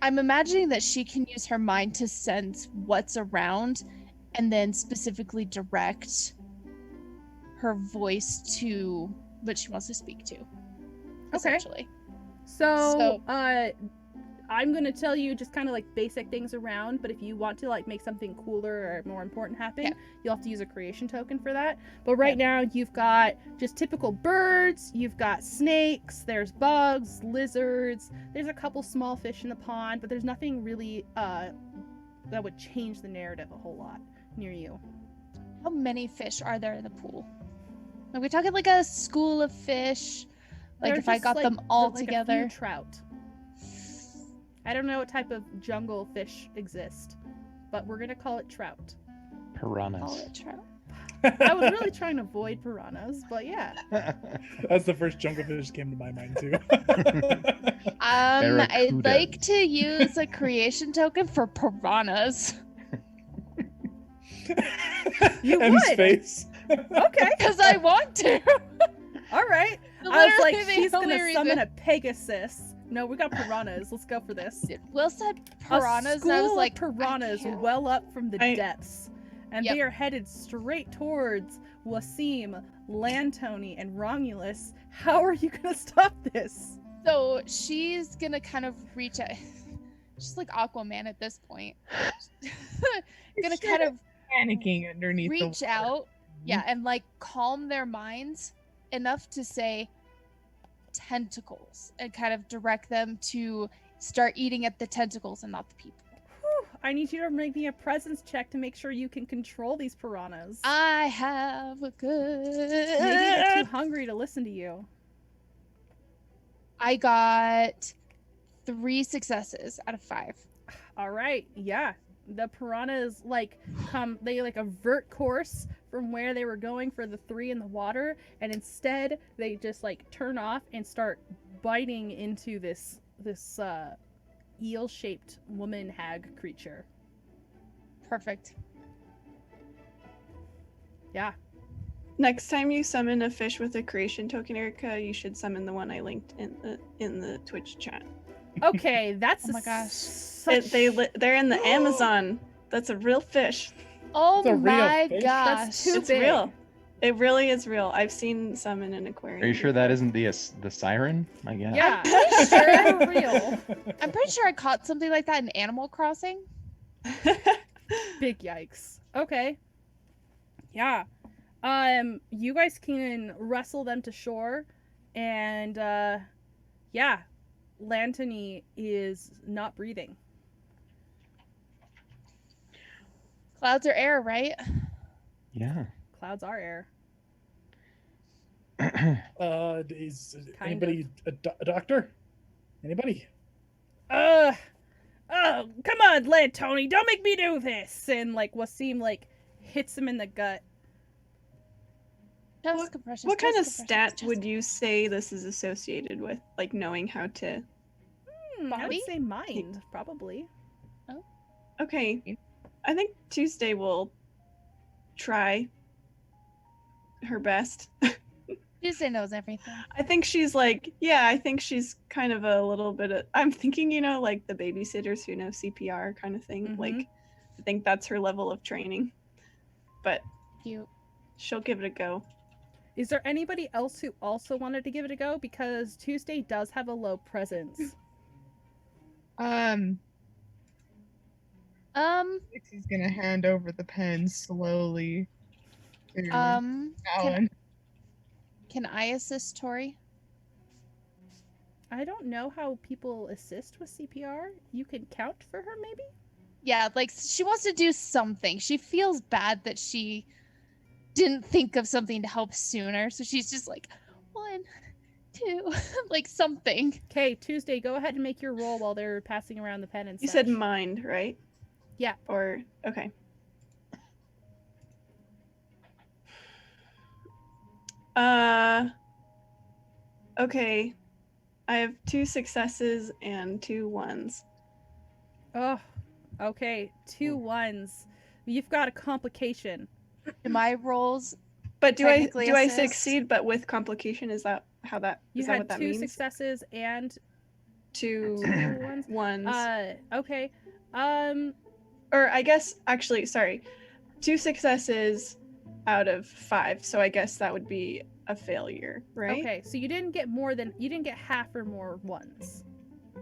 I'm imagining that she can use her mind to sense what's around and then specifically direct her voice to what she wants to speak to. Essentially. So, I'm gonna tell you just kind of like basic things around, but if you want to like make something cooler or more important happen, Yeah. you'll have to use a creation token for that. But right now you've got just typical birds, you've got snakes, there's bugs, lizards, there's a couple small fish in the pond, but there's nothing really that would change the narrative a whole lot near you. How many fish are there in the pool? Are we talking like a school of fish? Like They're if I just, got like, them all like a together? few trout. I don't know what type of jungle fish exist, but we're gonna call it trout. Call Piranhas. it trout. I was really trying to avoid piranhas, but yeah. That's the first jungle fish that came to my mind too. I'd Barracuda. like to use a creation token for piranhas. You M's would. face. Okay. Because I want to. All right. I was like, Literally the she's only gonna summon reason. a Pegasus. No, we got piranhas. Let's go for this. Will said A piranhas, school and I was of like, piranhas I can't. well up from the I- depths, and Yep. they are headed straight towards Wasim, Lantoni, and Romulus. How are you gonna stop this? So she's gonna kind of reach out. She's like Aquaman at this point. Gonna kind of panicking underneath reach the out, yeah, and like calm their minds enough to say tentacles and kind of direct them to start eating at the tentacles and not the people. Whew, I need you to make me a presence check to make sure you can control these piranhas. I have a good. Maybe they're too hungry to listen to you. I got 3 successes out of 5. All right, yeah. The piranhas they avert course from where they were going for the 3 in the water, and instead they just like turn off and start biting into this eel-shaped woman hag creature. Perfect. Yeah. Next time you summon a fish with a creation token, Erica, you should summon the one I linked in the Twitch chat. Okay, that's Oh my gosh. They're in the Amazon. That's a real fish. Oh It's a real my fish? gosh. That's too It's big. real. It really is real. I've seen some in an aquarium. Are you sure that isn't the siren? My God. Yeah, pretty they're real. I'm pretty sure I caught something like that in Animal Crossing. Big yikes. Okay. Yeah. You guys can wrestle them to shore, and yeah, Lantony is not breathing. Clouds are air, right? Yeah. Clouds are air. Is Kind anybody a doctor? Anybody? Oh, come on, Led Tony, don't make me do this! And, like, Wasim, like, hits him in the gut. What kind of stat would you say this is associated with? Like knowing how to. I would Body? say mind, probably. Okay. I think Tuesday will try her best. Tuesday knows everything. I think she's like, yeah, I think she's kind of a little bit of, I'm thinking, you know, like the babysitters who know CPR kind of thing. Mhm. Like, I think that's her level of training. But Cute. she'll give it a go. Is there anybody else who also wanted to give it a go? Because Tuesday does have a low presence. Dixie's gonna hand over the pen slowly to Alan. Can I assist Tori? I don't know how people assist with CPR. You can count for her, maybe? Yeah, like she wants to do something. She feels bad that she didn't think of something to help sooner, so she's just like 1, 2, like something. Okay, Tuesday, go ahead and make your roll while they're passing around the pen and You such. said mind, right? Yeah. Or, okay. Okay. I have 2 successes and 2 1s. Oh, okay. 2 1s. You've got a complication. My rolls. But do I Technically assist. succeed but with complication? Is that how that You is that had what that 2 means? successes and 2 ones. 1s. Okay. Or I guess actually, sorry. 2 successes out of 5. So I guess that would be a failure, right? Okay, so you didn't get half or more ones.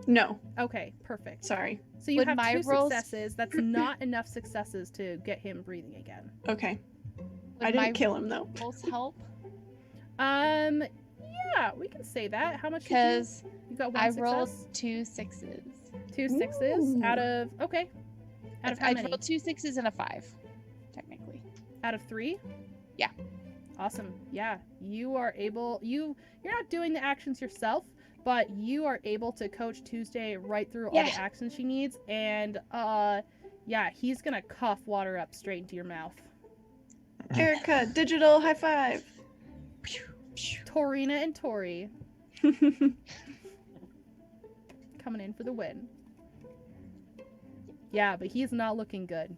No, Okay, perfect. sorry. So you Would have my 2 rolls- successes. That's not enough successes to get him breathing again. Okay. Would I didn't my kill him though. rolls help? Yeah, we can say that. How much did Because you got? One I success? rolled 2 6s. 2 6s Ooh. out of okay. Out of how I many? rolled 2 6s and a 5, technically. Out of 3? Yeah. Awesome. Yeah, you are able. You're not doing the actions yourself, but you are able to coach Tuesday right through all Yeah. the actions she needs, and yeah, he's gonna cough water up straight into your mouth. Erica, digital high five. Torina and Tori coming in for the win. Yeah, but he's not looking good.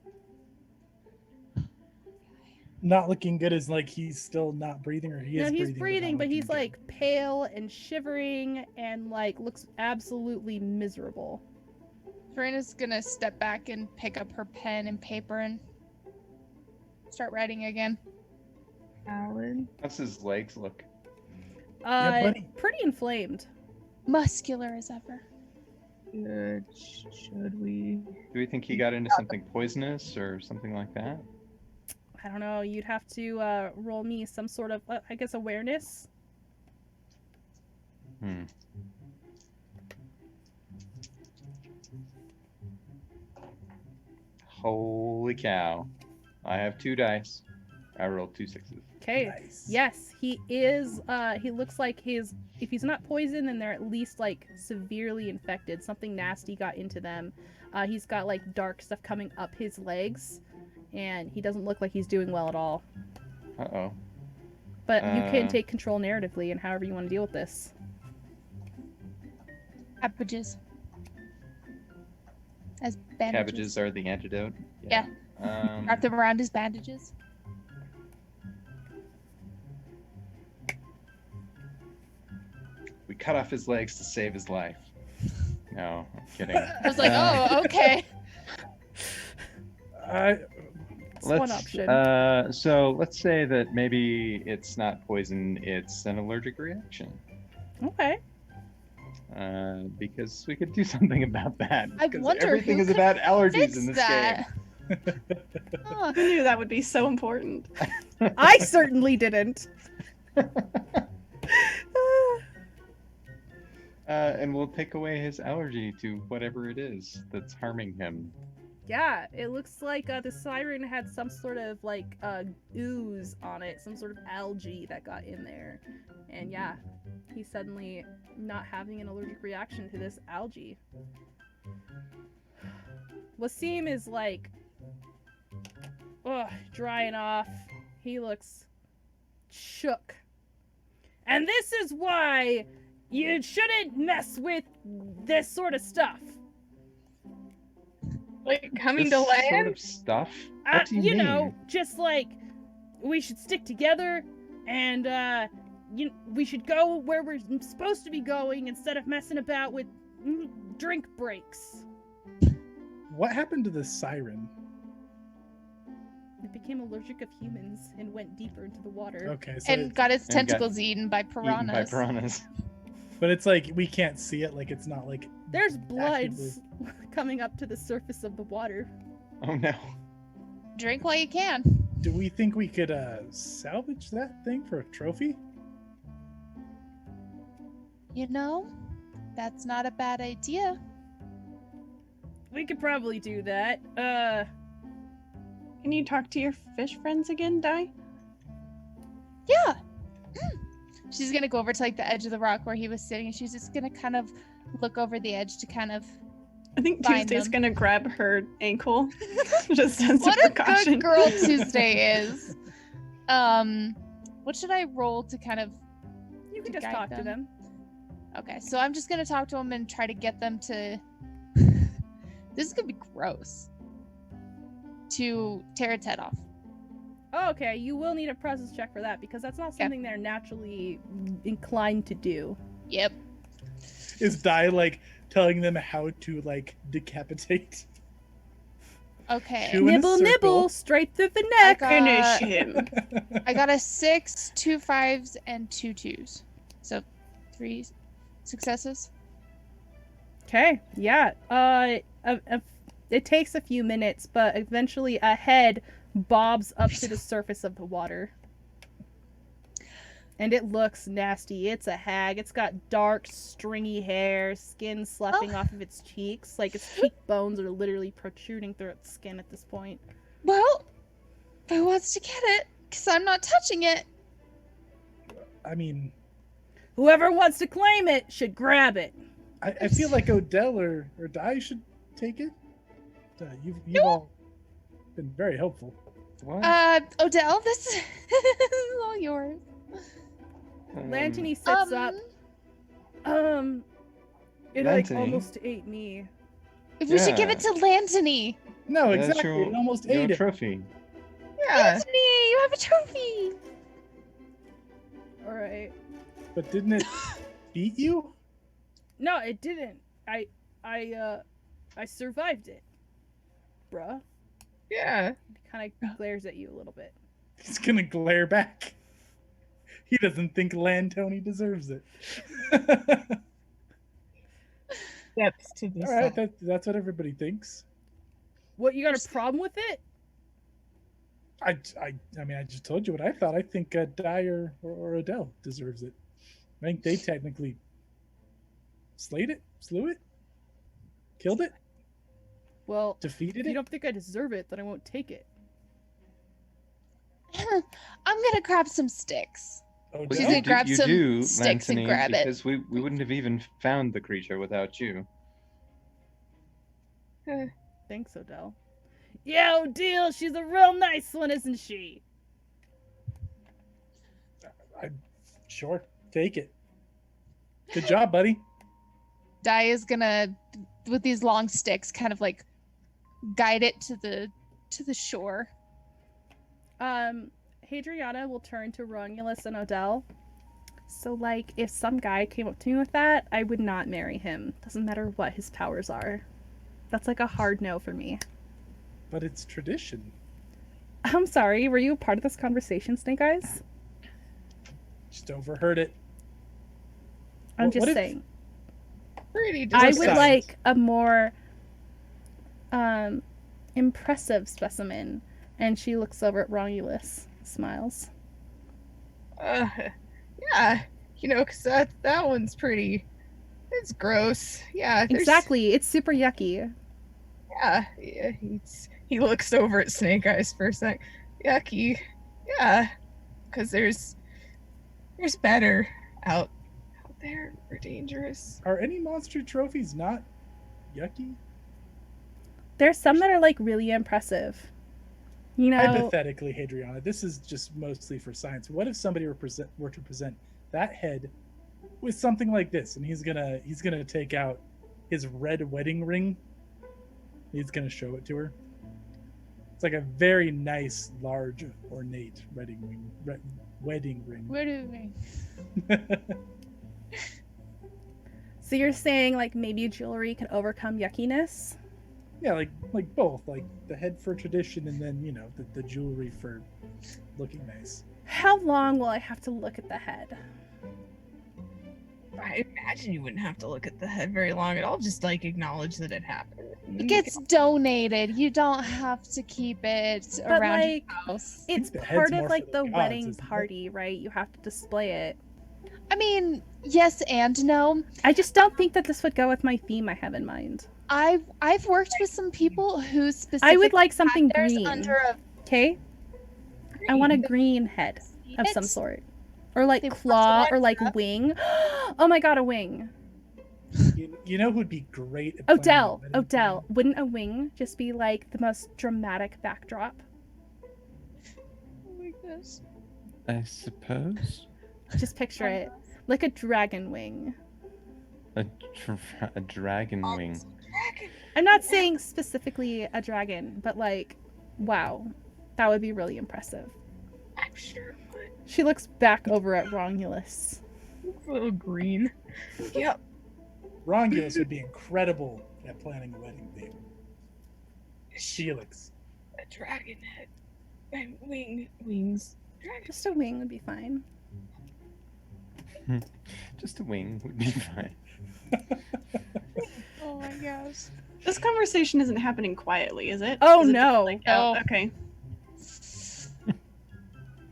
Not looking good is like he's still not breathing, or he is No, he's breathing, breathing, not but he's looking good? like pale and shivering and like looks absolutely miserable. Serena's gonna step back and pick up her pen and paper and start writing again. Alan. How's his legs look? Yeah, buddy. Pretty inflamed. Muscular as ever. Good. Should we? Do we think he got into something poisonous or something like that? I don't know. You'd have to roll me some sort of, I guess, awareness. Holy cow. I have 2 dice. I rolled 2 6s. Okay. Nice. Yes, he is. He looks like if he's not poisoned, then they're at least like severely infected. Something nasty got into them. He's got like dark stuff coming up his legs, and he doesn't look like he's doing well at all. Uh-oh. But you can take control narratively and however you want to deal with this. Cabbages. As bandages. Cabbages are the antidote. Yeah. Wrap them around his bandages. We cut off his legs to save his life. No, I'm kidding. I was like, oh, okay. It's one option. So let's say that maybe it's not poison, it's an allergic reaction. Okay. Because we could do something about that. I because wonder everything who is could about allergies Fix in this that. Huh. Who knew that would be so important? game. I certainly didn't. And we'll take away his allergy to whatever it is that's harming him. Yeah, it looks like the siren had some sort of like ooze on it, some sort of algae that got in there. And yeah, he's suddenly not having an allergic reaction to this algae. Wasim is like, drying off. He looks shook. And this is why you shouldn't mess with this sort of stuff. Like coming This to land? sort of stuff? What do you mean? know, just like we should stick together and we should go where we're supposed to be going instead of messing about with drink breaks. What happened to the siren? It became allergic of humans and went deeper into the water. Okay, so And got its And got tentacles eaten by piranhas. Eaten by piranhas. but it's like we can't see it. Like it's not like There's blood actively- coming up to the surface of the water. Oh no. Drink while you can. Do we think we could salvage that thing for a trophy? You know, that's not a bad idea. We could probably do that. Can you talk to your fish friends again, Di? Yeah. She's gonna go over to like the edge of the rock where he was sitting, and she's just gonna kind of look over the edge to kind of. I think Find Tuesday's them. gonna grab her ankle, just as What a a precaution. good girl Tuesday is. What should I roll to kind of? You can To just guide talk to them. them. Okay, so I'm just gonna talk to them and try to get them to. This is gonna be gross. To tear its head off. Oh, okay, you will need a presence check for that because that's not something they're naturally inclined to do. Yep. Is Di like telling them how to like decapitate? Okay. Chew in a Nibble, circle. nibble, straight through the I neck. got- Finish him. I got a 6, 2 5s, and 2 2s. So 3 successes. Okay, yeah. It takes a few minutes, but eventually a head bobs up to the surface of the water. And it looks nasty. It's a hag. It's got dark, stringy hair, skin sloughing off of its cheeks. Like its cheekbones are literally protruding through its skin at this point. Well, who wants to get it? Because I'm not touching it. I mean, Whoever wants to claim it should grab it. I feel like Odell or Di should take it. You've No. all been very helpful. What? Odell, this is all yours. Lantini sits up. It like Lantini? almost ate me. We should give it Yeah. to Lantini. No, That's exactly. your- It almost Your ate it. trophy. Yeah. Lantini, you have a trophy. All right. But didn't it beat you? No, it didn't. I survived it. Bruh. Yeah. Kind of glares at you a little bit. He's gonna glare back. He doesn't think Lantoni deserves it. Depths to this. All right, that's what everybody thinks. What, you got a problem with it? I mean, I just told you what I thought. I think Dyer or Odell deserves it. I think they technically slayed it, slew it, killed it, Well, if defeated you it. don't think I deserve it, then I won't take it. I'm gonna grab some sticks. Odell? She's gonna grab you some do, sticks and Lantini, grab it. because we wouldn't have even found the creature without you. Thanks, Odell. Yeah, Odile, she's a real nice one, isn't she? Sure, take it. Good job, buddy. Dai is gonna, with these long sticks, kind of like guide it to the shore. Hadriana will turn to Romulus and Odell. So, like, if some guy came up to me with that, I would not marry him. Doesn't matter what his powers are. That's like a hard no for me. But it's tradition. I'm sorry, were you a part of this conversation, Snake Eyes? Just overheard it. I'm What just if- saying. Pretty I Just would saying. like a more impressive specimen. And she looks over at Romulus, smiles. Yeah. You know, because that one's pretty. It's gross. Yeah. Exactly, it's super yucky. Yeah. He looks over at Snake Eyes for a sec. Yucky. Yeah. Because there's better out there. We're dangerous. Are any monster trophies not yucky? There's some that are like really impressive. You know, Hypothetically, Hadriana, this is just mostly for science. What if somebody were to present that head with something like this, and he's gonna take out his red wedding ring. He's gonna show it to her. It's like a very nice, large, ornate wedding ring. What do you mean? so you're saying like maybe jewelry can overcome yuckiness? Yeah, like both, like the head for tradition, and then the jewelry for looking nice. How long will I have to look at the head? I imagine you wouldn't have to look at the head very long at all. Just like acknowledge that it happened. It gets donated. You don't have to keep it But around like, your house. it's the part head's of more like for the the gods, wedding isn't it? party, right? You have to display it. I mean, yes and no. I just don't think that this would go with my theme I have in mind. I've worked with some people who specifically I would like something had theirs green. under a Okay? I want a green head of some It- sort. Or like They claw want or like that. wing. Oh my god, a wing. You know who'd be great at planning a Odell. wedding Odell. thing? Wouldn't a wing just be like the most dramatic backdrop? Oh my gosh. I suppose Just picture it. Like a dragon wing. a dragon wing. I'm not saying specifically a dragon, but like, wow. That would be really impressive. I'm sure. She looks back over at Romulus. It's a little green. Yep. Romulus would be incredible at planning a wedding theme. Felix. A dragon head. And wings. Dragon. Just a wing would be fine. Just a wing would be fine. Oh my gosh. This conversation isn't happening quietly, is it? Oh, Is it no. Like, oh, No. okay.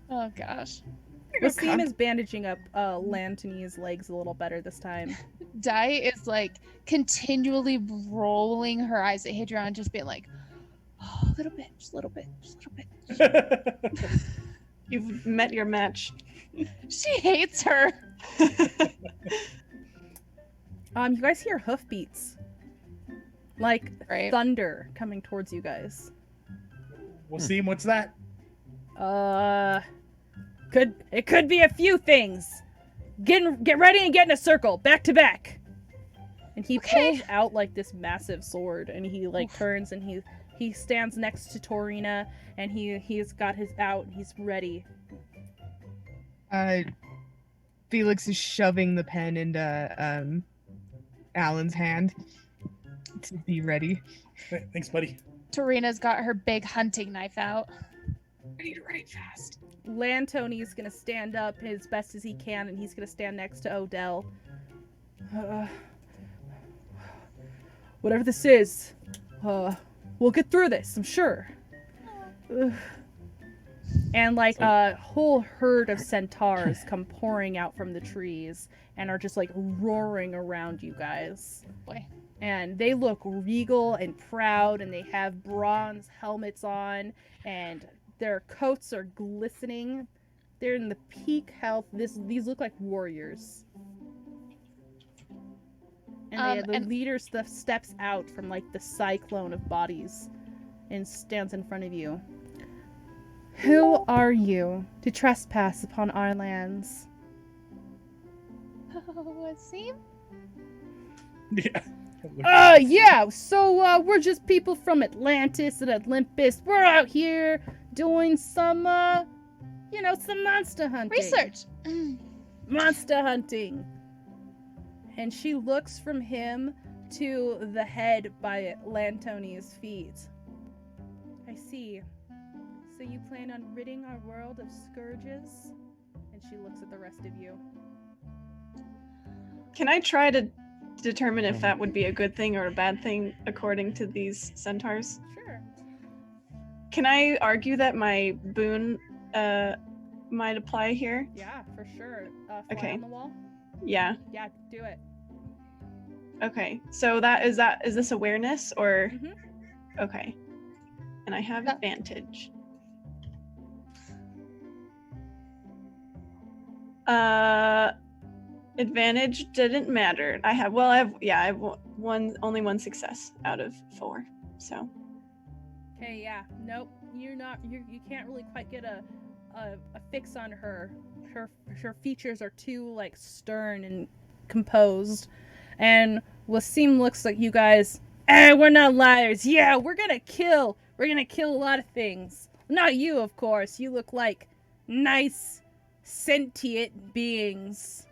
Oh gosh. Wasim is bandaging up Lantony's legs a little better this time. Dai is like continually rolling her eyes at Hadrian, just being like, oh, a little bit, just a little bit, just a little bit. You've met your match. She hates her. You guys hear hoofbeats. Like Right. thunder coming towards you guys. Wasim, what's that? It could be a few things. Get ready and get in a circle, back to back. And he Okay. pulls out like this massive sword, and he like turns and he stands next to Torina, and he's got his out, and he's ready. Felix is shoving the pen into Alan's hand to be ready. Thanks, buddy. Torina's got her big hunting knife out. Ready to write fast. Lantony's gonna stand up as best as he can, and he's gonna stand next to Odell. Whatever this is, we'll get through this, I'm sure. Ugh. And like a whole herd of centaurs come pouring out from the trees and are just like roaring around you guys. Boy. And they look regal and proud, and they have bronze helmets on, and their coats are glistening. They're in the peak health. These look like warriors. And the and- leader steps out from like the cyclone of bodies and stands in front of you. Who are you to trespass upon our lands? Oh, Wasim? Yeah. Yeah, so we're just people from Atlantis and Olympus. We're out here doing some some monster hunting. Research. Monster hunting. And she looks from him to the head by Lantony's feet. I see. So you plan on ridding our world of scourges? And she looks at the rest of you. Can I try to determine if that would be a good thing or a bad thing according to these centaurs? Sure. Can I argue that my boon might apply here? Yeah, for sure. Fly Okay. on the wall? Yeah. Yeah, do it. Okay. So is this awareness or Mhm. okay. And I have Yeah. advantage. Advantage didn't matter. I have only one success out of 4. So Okay, yeah. Nope. You can't really quite get a fix on her. Her features are too like stern and composed. And Wasim looks like you guys, we're not liars. Yeah, we're gonna kill a lot of things. Not you, of course. You look like nice sentient beings.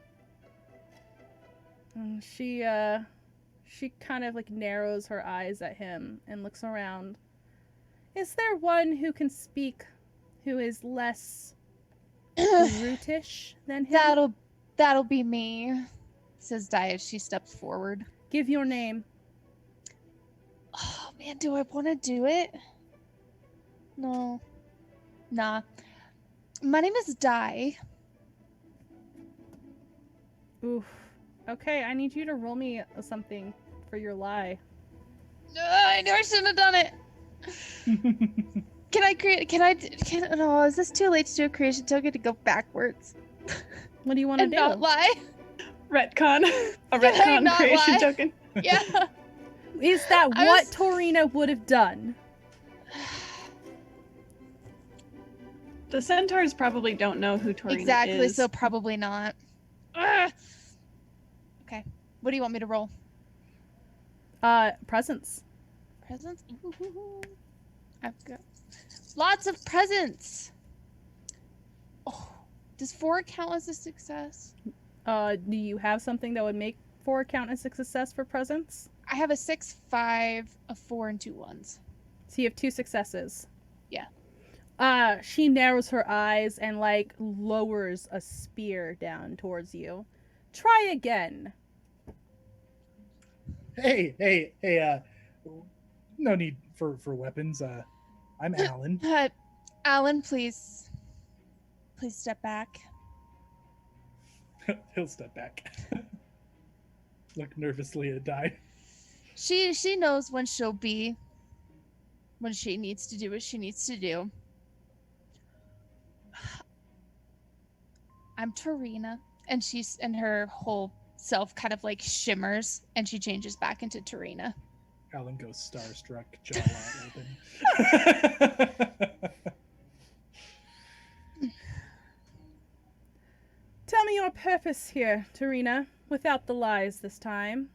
And she kind of like narrows her eyes at him and looks around. Is there one who can speak who is less brutish than him? That'll be me, says Di as she steps forward. Give your name. Oh man, do I want to do it? No. Nah. My name is Di. Oof. Okay, I need you to roll me something for your lie. I knew I shouldn't have done it. No, is this too late to do a creation token to go backwards? What do you want to And do? not lie? retcon. A Can I retcon not creation lie? token. Yeah. Is that I what was- Torina would have done? The centaurs probably don't know who Torina Exactly, is. so probably not. Ugh. Okay. What do you want me to roll? Presents. Presents? Ooh. I've got lots of presents. Oh, does 4 count as a success? Do you have something that would make 4 count as a success for presents? I have a 6, 5, a 4, and 2 1s. So you have 2 successes. Yeah. She narrows her eyes and like lowers a spear down towards you. Try again. Hey, no need for weapons. I'm Alan. Alan, please step back. He'll step back. Look nervously at Di. She knows when she needs to do what she needs to do. I'm Torina, and her whole self kind of like shimmers, and she changes back into Torina. Alan goes starstruck, jaw wide open. Tell me your purpose here, Torina, without the lies this time.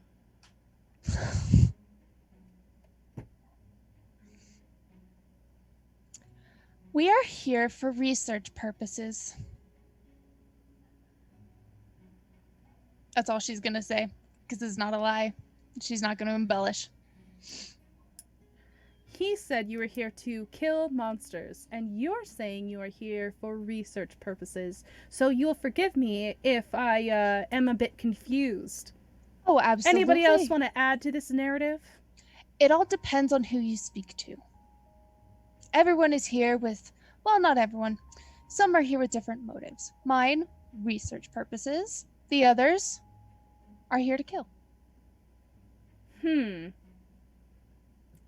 We are here for research purposes. That's all she's gonna say, because it's not a lie. She's not gonna embellish. He said you were here to kill monsters, and you're saying you are here for research purposes. So you'll forgive me if I am a bit confused. Oh, absolutely. Anybody else want to add to this narrative? It all depends on who you speak to. Everyone is here with, well, not everyone. Some are here with different motives. Mine, research purposes. The others are here to kill.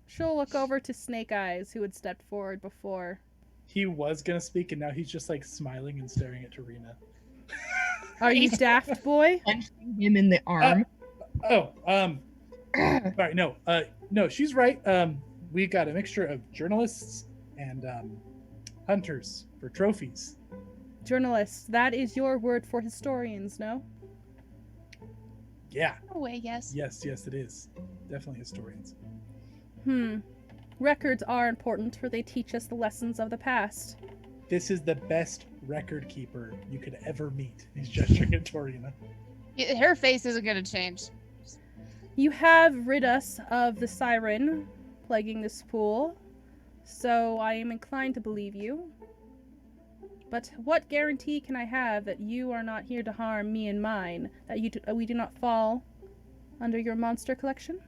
She'll look over to Snake Eyes, who had stepped forward before. He was gonna speak, and now he's just like smiling and staring at Torina. Are you daft, boy? Punching him in the arm. Sorry, no, she's right. We got a mixture of journalists and hunters for trophies. Journalists, that is your word for historians, no? Yeah. No way, yes. Yes, it is. Definitely historians. Records are important, for they teach us the lessons of the past. This is the best record keeper you could ever meet. He's gesturing at Torina. Her face isn't gonna change. You have rid us of the siren plaguing this pool, so I am inclined to believe you. But what guarantee can I have that you are not here to harm me and mine, that we do not fall under your monster collection?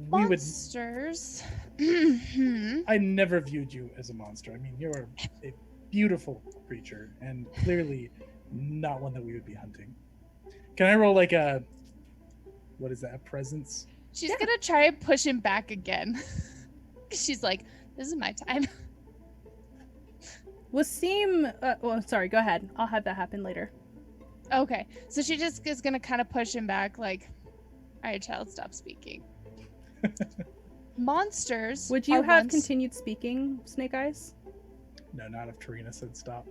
Monsters. I never viewed you as a monster. I mean, you're a beautiful creature, and clearly not one that we would be hunting. Can I roll like a, what is that, a presence? She's gonna try and push him back again. She's like, this is my time. Wasim, sorry, go ahead. I'll have that happen later. Okay, so she just is gonna kind of push him back, like, "All right, child, stop speaking." Monsters. Would you are have ones- continued speaking, Snake Eyes? No, not if Tarina said stop.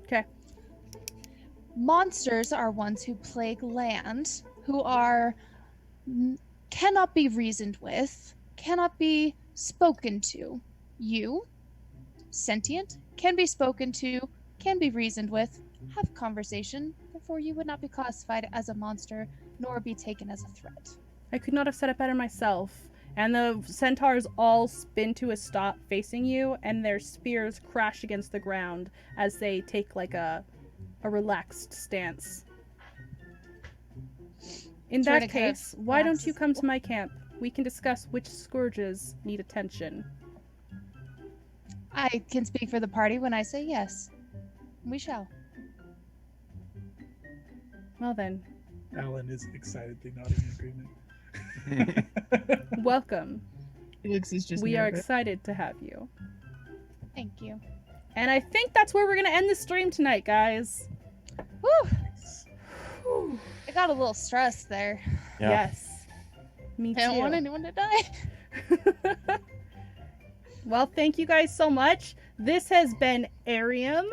Monsters are ones who plague land, who are cannot be reasoned with, cannot be spoken to. You, sentient, can be spoken to, can be reasoned with, have conversation, therefore you would not be classified as a monster, nor be taken as a threat. I could not have said it better myself. And the centaurs all spin to a stop facing you, and their spears crash against the ground as they take like a relaxed stance. In Try that to kind of case, why don't you relaxes- come to my camp? We can discuss which scourges need attention. I can speak for the party when I say yes. We shall. Well then, Alan is excitedly nodding in agreement. welcome. Felix is just We are nervous. excited to have you. Thank you. And I think that's where we're going to end the stream tonight, guys. Woo! I got a little stressed there. Yeah. Yes. Me I don't want too. anyone to die. Well, thank you guys so much. This has been Arium,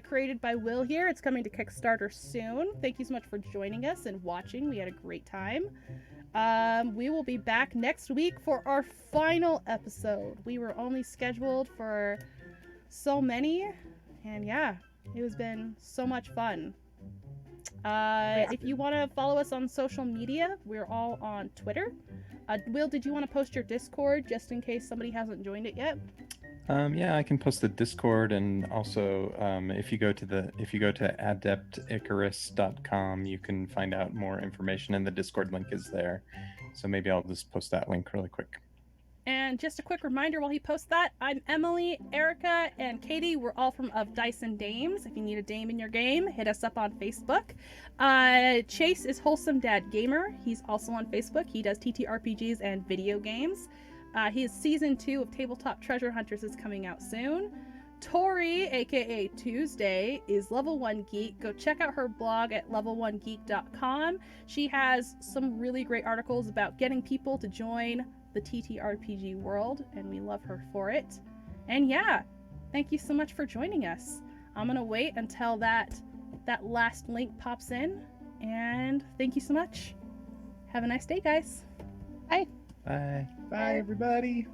created by Will here. It's coming to Kickstarter soon. Thank you so much for joining us and watching. We had a great time. We will be back next week for our final episode. We were only scheduled for so many, and yeah, it has been so much fun. If you want to follow us on social media, we're all on Twitter. Will, did you want to post your Discord just in case somebody hasn't joined it yet? Yeah, I can post the Discord, and also if you go to adepticarus.com, you can find out more information, and the Discord link is there. So maybe I'll just post that link really quick. And just a quick reminder while he posts that, I'm Emily, Erica, and Katie. We're all from Of Dice and Dames. If you need a dame in your game, hit us up on Facebook. Chase is Wholesome Dad Gamer. He's also on Facebook. He does TTRPGs and video games. His season 2 of Tabletop Treasure Hunters is coming out soon. Tori, aka Tuesday, is Level 1 Geek. Go check out her blog at level1geek.com. She has some really great articles about getting people to join the TTRPG world, and we love her for it. And yeah, thank you so much for joining us. I'm gonna wait until that last link pops in, and thank you so much. Have a nice day, guys. Bye. Bye, everybody.